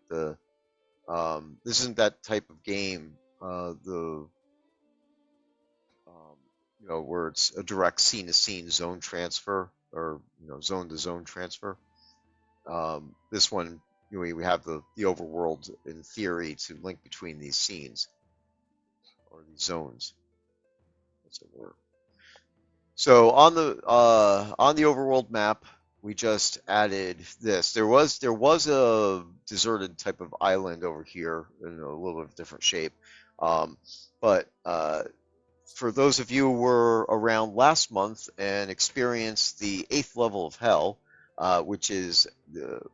this isn't that type of game. The where it's a direct scene-to-scene zone transfer or zone-to-zone transfer. This one, we have the overworld in theory to link between these scenes or these zones, as it were. So on the overworld map, we just added this. There was a deserted type of island over here in a little bit different shape, but for those of you who were around last month and experienced the eighth level of hell, which is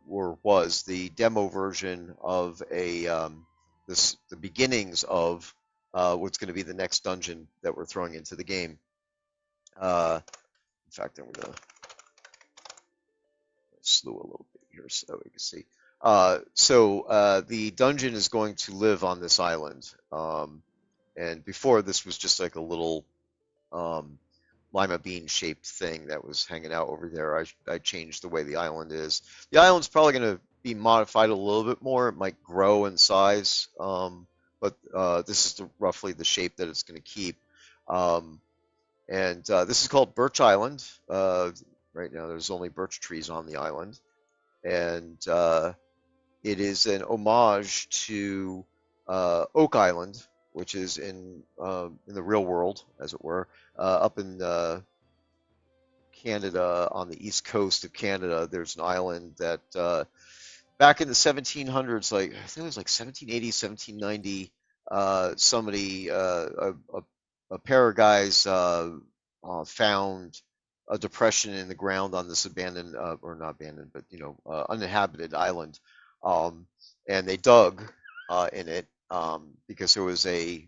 or was the demo version of the beginnings of what's going to be the next dungeon that we're throwing into the game. In fact, I'm going to slew a little bit here so we can see. So the dungeon is going to live on this island. And before this was just like a little um, lima bean shaped thing that was hanging out over there. I changed the way the island is. The island's probably going to be modified a little bit more. It might grow in size, but this is roughly the shape that it's going to keep. And this is called Birch Island. Right now, there's only birch trees on the island, and it is an homage to Oak Island, which is in the real world, as it were, up in Canada on the east coast of Canada. There's an island that back in the 1700s, like I think it was like 1780, 1790, somebody, a pair of guys found a depression in the ground on this abandoned, or not abandoned, but uninhabited island, um, and they dug in it because there was a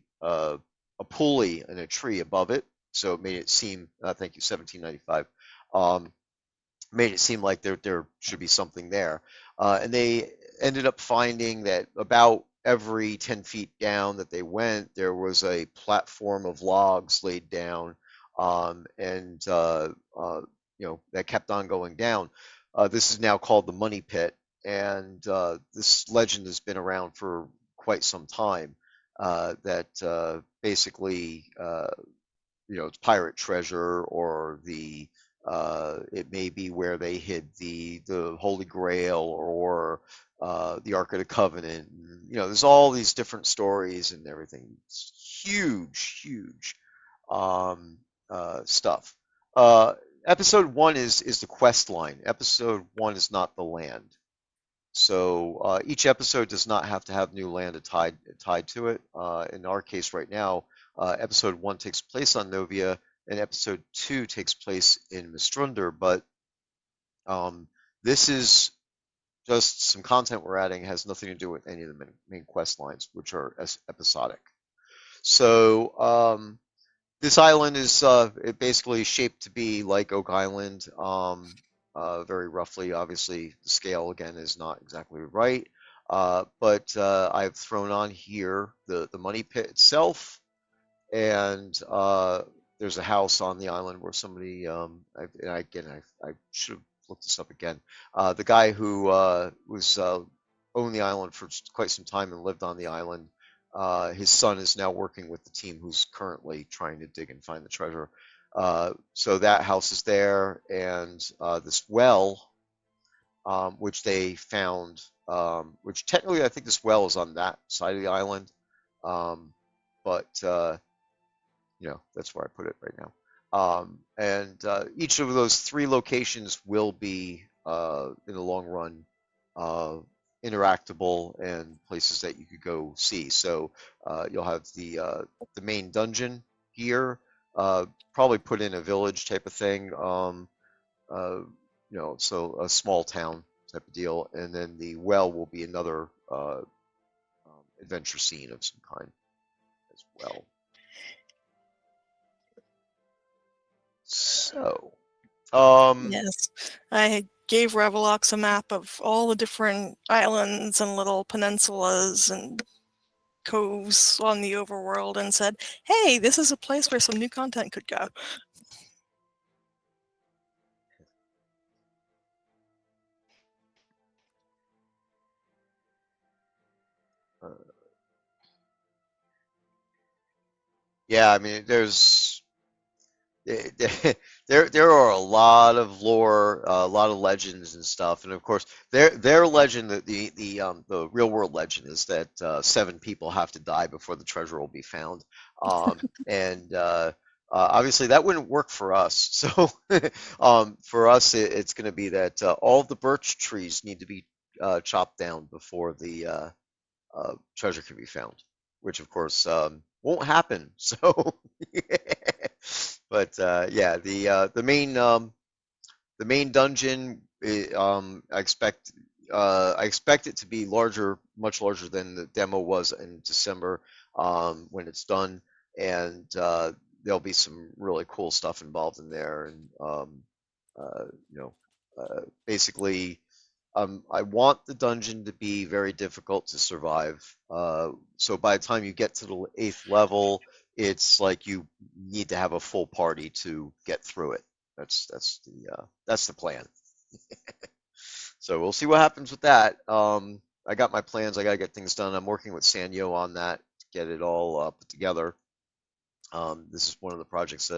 pulley and a tree above it, so it made it seem. Thank you, 1795. Um, Made it seem like there should be something there. And they ended up finding that about every 10 feet down that they went, there was a platform of logs laid down, and that kept on going down. This is now called the Money Pit, and this legend has been around for quite some time. That basically, it's pirate treasure, or it may be where they hid the Holy Grail, or the Ark of the Covenant. There's all these different stories and everything. It's huge, huge stuff. Episode one is the quest line. Episode one is not the land. So each episode does not have to have new land tied to it. In our case right now, episode one takes place on Novia, and episode two takes place in Mistrunder. But this is just some content we're adding. It has nothing to do with any of the main quest lines, which are episodic. So this island is basically shaped to be like Oak Island, very roughly. Obviously, the scale again is not exactly right, but I've thrown on here the money pit itself, and there's a house on the island where somebody. I should have looked this up again. The guy who was owned the island for quite some time and lived on the island. His son is now working with the team who's currently trying to dig and find the treasure. So that house is there, and this well, which they found, which technically I think this well is on that side of the island, but that's where I put it right now. And each of those three locations will be, in the long run, interactable and places that you could go see. So you'll have the main dungeon here, probably put in a village type of thing, uh, so a small town type of deal, and then the well will be another adventure scene of some kind as well. So, Yes, I gave Ravalox a map of all the different islands and little peninsulas and coves on the overworld and said, hey, this is a place where some new content could go. uh, yeah, I mean, there are a lot of lore, a lot of legends and stuff, and of course, their legend, the real world legend is that 7 people have to die before the treasure will be found, and obviously that wouldn't work for us. So, for us, it's going to be that all the birch trees need to be chopped down before the treasure can be found, which of course won't happen. So, but yeah, the main dungeon, I expect it to be larger, much larger than the demo was in December when it's done, and there'll be some really cool stuff involved in there, and uh, you know, basically I want the dungeon to be very difficult to survive. So by the time you get to the 8th level, it's like you need to have a full party to get through it. That's the plan. So we'll see what happens with that. I got my plans. I gotta get things done. I'm working with Sanyo on that to get it all put together. This is one of the projects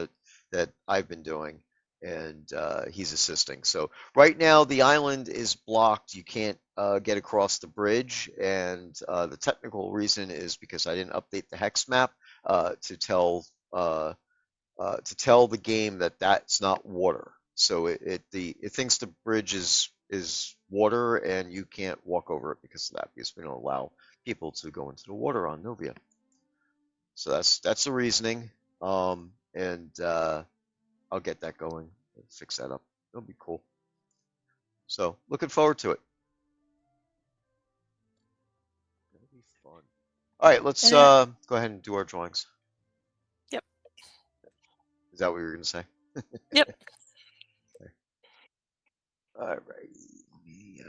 that I've been doing, and he's assisting. So right now the island is blocked. You can't get across the bridge, and the technical reason is because I didn't update the hex map to tell the game that that's not water. So it thinks the bridge is water, and you can't walk over it because of that, because we don't allow people to go into the water on Novia. So that's the reasoning. And I'll get that going and fix that up. It'll be cool. So looking forward to it. It'll be fun. All right, let's And go ahead and do our drawings. yep, Is that what you were gonna say? yep. Okay. All right. Let me,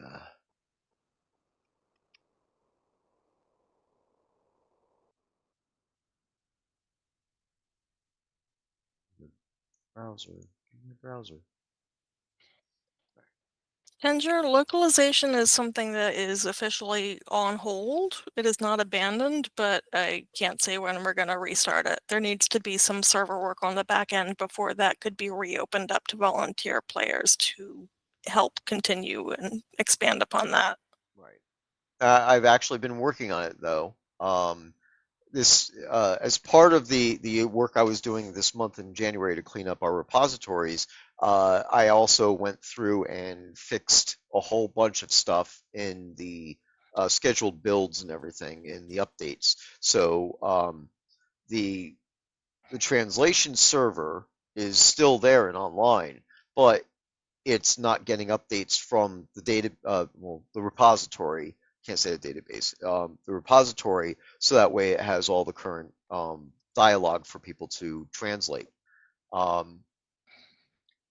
browser. Give me a browser. Ginger, localization is something that is officially on hold. It is not abandoned, but I can't say when we're going to restart it. There needs to be some server work on the back end before that could be reopened up to volunteer players to help continue and expand upon that. Right. I've actually been working on it though. This as part of the work I was doing this month in January to clean up our repositories. I also went through and fixed a whole bunch of stuff in the scheduled builds and everything in the updates. So the the translation server is still there and online, but it's not getting updates from the the repository. Can't say the database, the repository, so that way it has all the current dialogue for people to translate. Um,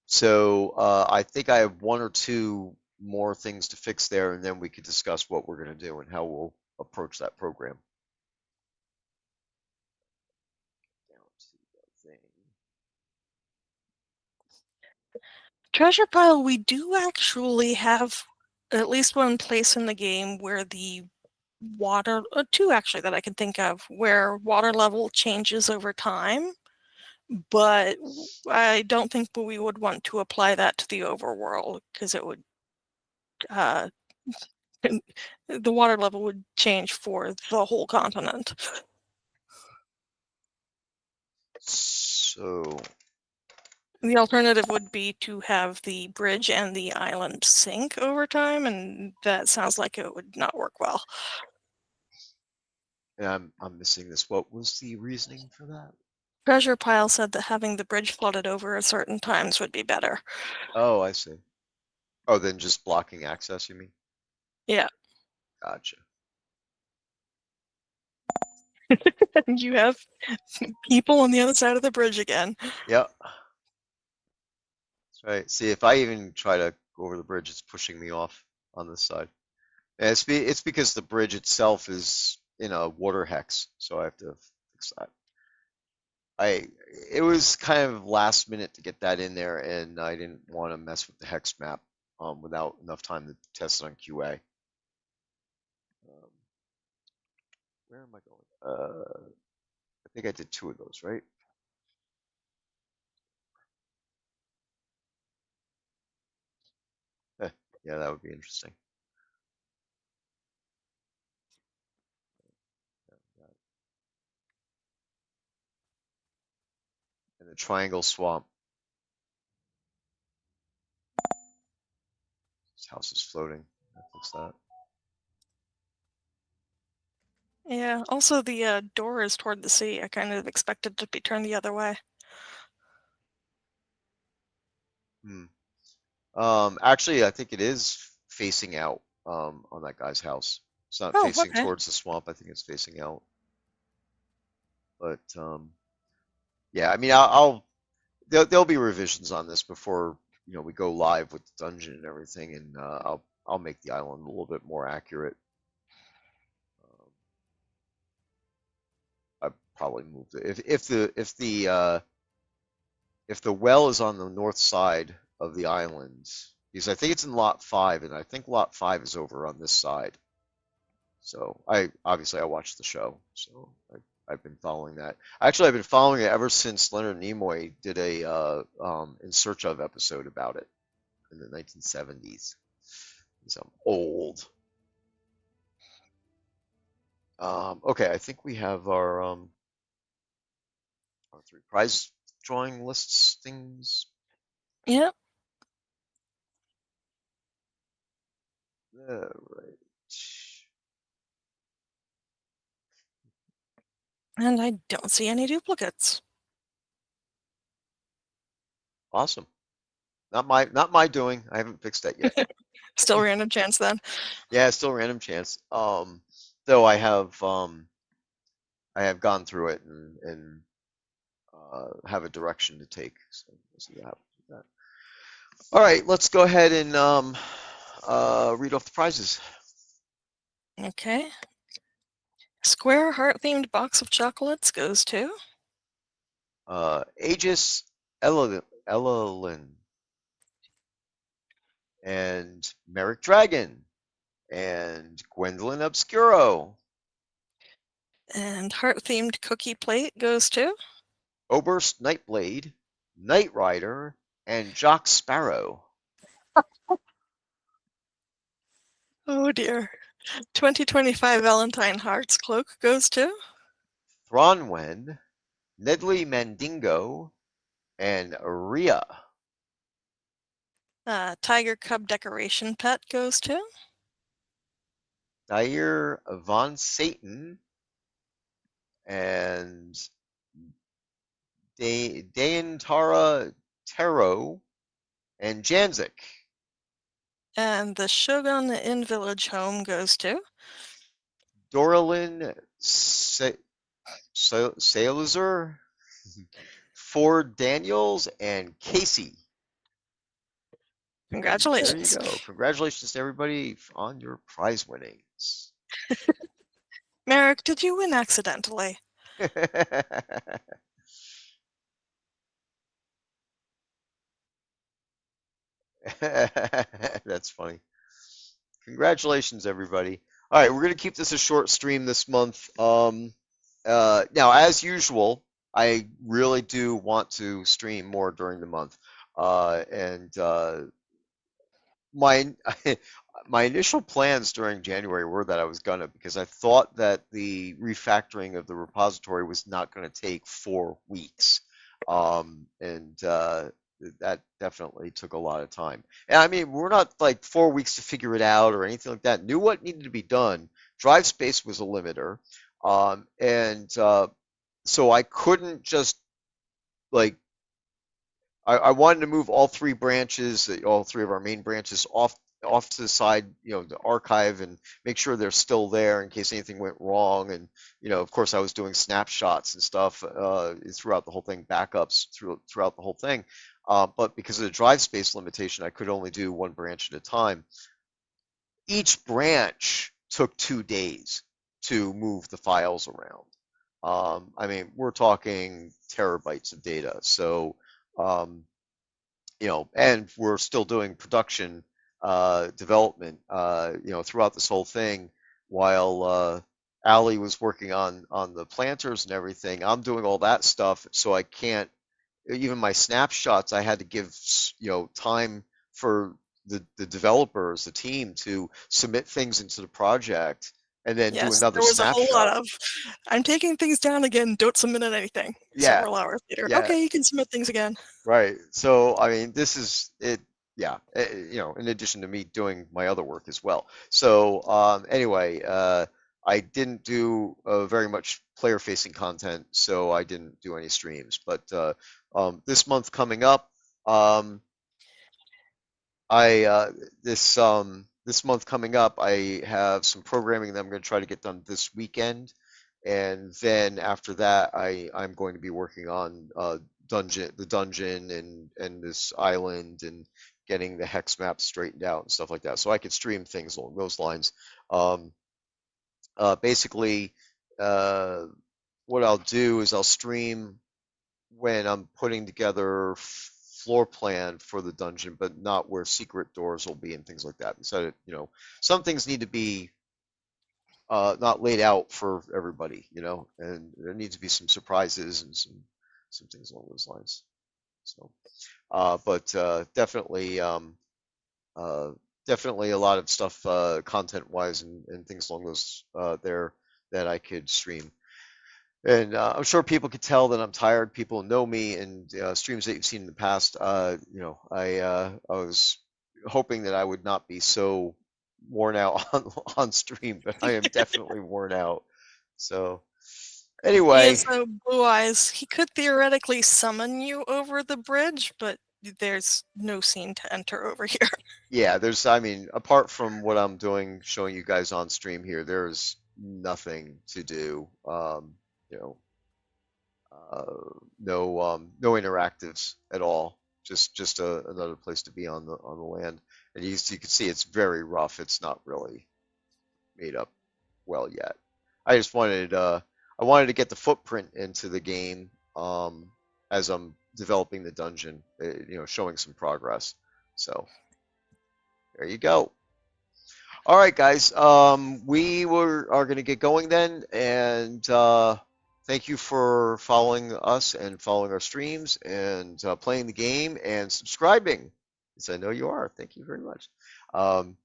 so I think I have 1 or 2 more things to fix there, and then we could discuss what we're going to do and how we'll approach that program. Down to the thing. Treasure pile, we do actually have at least one place in the game where the water, two actually that I can think of, where water level changes over time, but I don't think we would want to apply that to the overworld because it would, uh, the water level would change for the whole continent. So The alternative would be to have the bridge and the island sync over time, and that sounds like it would not work well. And I'm missing this. What was the reasoning for that? Treasure Pile said that having the bridge flooded over at certain times would be better. Oh, I see. Oh, then just blocking access, you mean? Yeah. Gotcha. You have people on the other side of the bridge again. Yep. That's right. See, if I even try to go over the bridge, it's pushing me off on this side. And it's because the bridge itself is in a water hex, so I have to fix that. I It was kind of last minute to get that in there, and I didn't want to mess with the hex map without enough time to test it on QA. Where am I going? I think I did 2 of those, right? Yeah, that would be interesting. And the triangle swamp. This house is floating. I fix that. Yeah, also the door is toward the sea. I kind of expected to be turned the other way. Hmm. Actually, I think it is facing out on that guy's house. It's not Oh, facing okay. towards the swamp. I think it's facing out. But yeah, I mean, there'll be revisions on this before we go live with the dungeon and everything, and I'll make the island a little bit more accurate. Um, I probably moved it if the well is on the north side of the island, because I think it's in lot 5, and I think lot 5 is over on this side. So I watched the show, so I've been following that. Actually, I've been following it ever since Leonard Nimoy did a In Search of episode about it in the 1970s. Because I'm old. Okay, I think we have our 3 prize drawing lists things. Yep, Right. and I don't see any duplicates. Awesome. Not my doing. I haven't fixed that yet. Still random chance then. Yeah, still random chance. Though I have gone through it and have a direction to take. So we'll see what happens with that. All right, let's go ahead and read off the prizes. Okay. Square heart-themed box of chocolates goes to Aegis Ellalin and Merrick Dragon and Gwendolyn Obscuro, and heart-themed cookie plate goes to Oberst Nightblade, Knight Rider, and Jock Sparrow. oh dear. 2025 Valentine Hearts cloak goes to Thronwen, Nedley Mandingo, and Rhea. Tiger Cub decoration pet goes to Dyer von Satan and Dayantara Taro and Janzik. and the Shogun in Village Home goes to Doralyn Salazar, Ford Daniels, and Casey. And there you congratulations. go. Congratulations to everybody on your prize winnings. Merrick, did you win accidentally? That's funny. Congratulations, everybody. All right, we're going to keep this a short stream this month. Now, as usual, I really do want to stream more during the month. And my my initial plans during January were that I was gonna, because I thought that the refactoring of the repository was not going to take 4 weeks. And that definitely took a lot of time. And I mean, we're not like 4 weeks to figure it out or anything like that. Knew what needed to be done. Drive space was a limiter. And so I couldn't just like I wanted to move all three branches, all three of our main branches off to the side, the archive and make sure they're still there in case anything went wrong. And of course, I was doing snapshots and stuff throughout the whole thing, backups throughout the whole thing. But because of the drive space limitation, I could only do one branch at a time. Each branch took 2 days to move the files around. I mean, we're talking terabytes of data. So, um, and we're still doing production development, throughout this whole thing while Allie was working on the planters and everything. I'm doing all that stuff, so I can't even my snapshots. I had to give time for the developers, the team, to submit things into the project and then do Yes, another there was a whole lot snapshot. of, I'm taking things down again, don't submit anything. Yeah, Several hours later, yeah. okay, you can submit things again. Right. So, I mean, this is it. Yeah. In addition to me doing my other work as well. So, anyway, I didn't do very much player-facing content, so I didn't do any streams. But this month coming up, um, I this month coming up, I have some programming that I'm going to try to get done this weekend, and then after that, I'm going to be working on the dungeon and this island and getting the hex map straightened out and stuff like that, so I could stream things along those lines. Um, Basically, uh, what I'll do is I'll stream when I'm putting together floor plan for the dungeon, but not where secret doors will be and things like that. So, some things need to be not laid out for everybody, and there needs to be some surprises and some things along those lines. So, but uh, definitely a lot of stuff content wise and things along those there that I could stream. And I'm sure people could tell that I'm tired. People know me and streams that you've seen in the past. I was hoping that I would not be so worn out on stream, but I am definitely worn out. So Yeah, anyway, so Blue Eyes, he could theoretically summon you over the bridge, but there's no scene to enter over here. yeah, I mean, apart from what I'm doing, showing you guys on stream here, there's nothing to do. You know, no interactives at all. Just another place to be on the land. And you can see it's very rough. It's not really made up well yet. I just I wanted to get the footprint into the game as I'm developing the dungeon, showing some progress. So there you go. All right, guys. Are going to get going then, and thank you for following us and following our streams and playing the game and subscribing, as I know you are. Thank you very much. Um,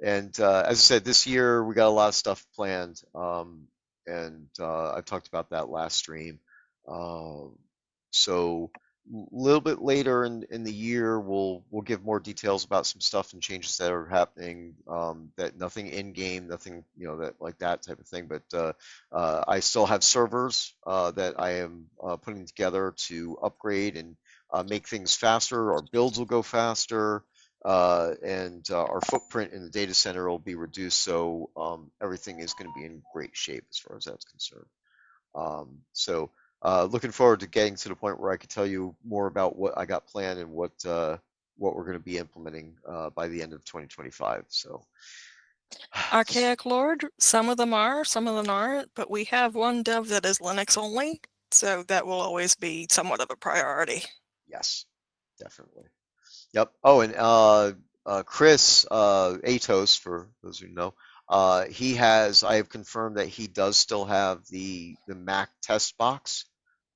and as I said, this year we got a lot of stuff planned, and I talked about that last stream. So a little bit later in the year, we'll give more details about some stuff and changes that are happening. That nothing in game, nothing that like that type of thing. But I still have servers that I am putting together to upgrade and make things faster. Our builds will go faster, and our footprint in the data center will be reduced. So everything is going to be in great shape as far as that's concerned. So looking forward to getting to the point where I could tell you more about what I got planned and what we're going to be implementing by the end of 2025. So, Archaic Lord, some of them are, some of them aren't, but we have one dev that is Linux only, so that will always be somewhat of a priority. yes, definitely. Yep. Oh, and Chris Atos, for those who know, I have confirmed that he does still have the Mac test box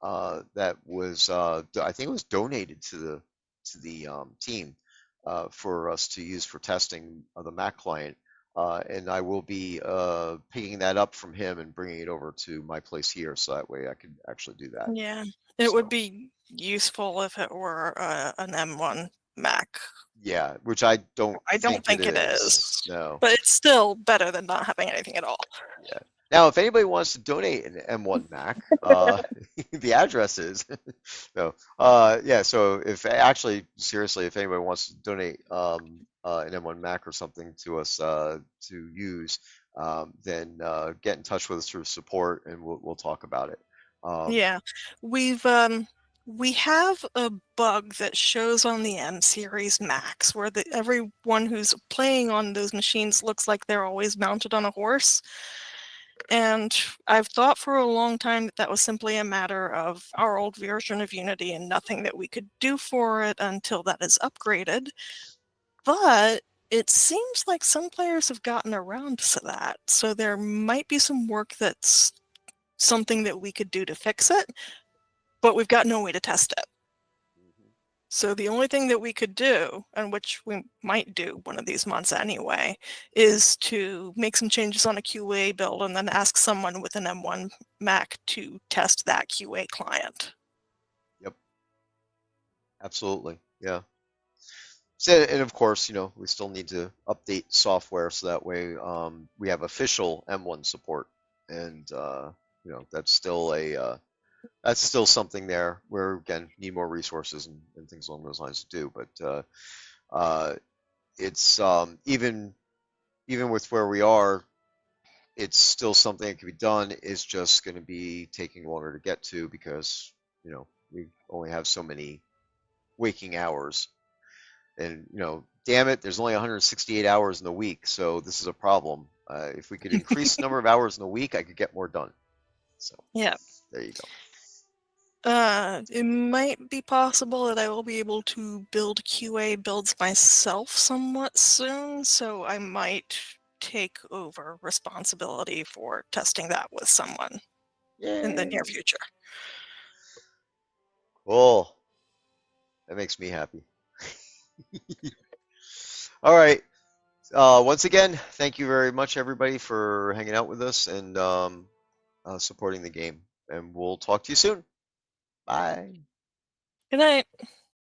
that was I think it was donated to the team for us to use for testing of the Mac client. And I will be picking that up from him and bringing it over to my place here, so that way I could actually do that. Yeah, it would So be useful if it were an M1 Mac. yeah, which I don't I don't think it think it is. is, No. but it's still better than not having anything at all. Yeah. Now, if anybody wants to donate an M1 Mac, the address is no. Yeah. So if actually, seriously, if anybody wants to donate an M1 Mac or something to us to use, then get in touch with us through support, and we'll talk about it. Um, Yeah, we've we have a bug that shows on the M series Macs where everyone who's playing on those machines looks like they're always mounted on a horse. And I've thought for a long time that that was simply a matter of our old version of Unity and nothing that we could do for it until that is upgraded. But it seems like some players have gotten around to that. So there might be some work that's something that we could do to fix it, but we've got no way to test it. mhm. So the only thing that we could do, and which we might do one of these months anyway, is to make some changes on a QA build and then ask someone with an M1 Mac to test that QA client. Yep. Absolutely. Yeah. So, and of course, we still need to update software so that way we have official M1 support, and that's still something there where again need more resources and things along those lines to do. But uh, it's even with where we are, it's still something that can be done. It's just going to be taking longer to get to because we only have so many waking hours. And damn it, there's only 168 hours in the week, so this is a problem. If we could increase the number of hours in the week, I could get more done. So Yeah. there you go. It might be possible that I will be able to build QA builds myself somewhat soon, so I might take over responsibility for testing that with someone in the near Yay! future. Cool. That makes me happy. All right. Once again, thank you very much, everybody, for hanging out with us and supporting the game. And we'll talk to you soon. Bye. Good night.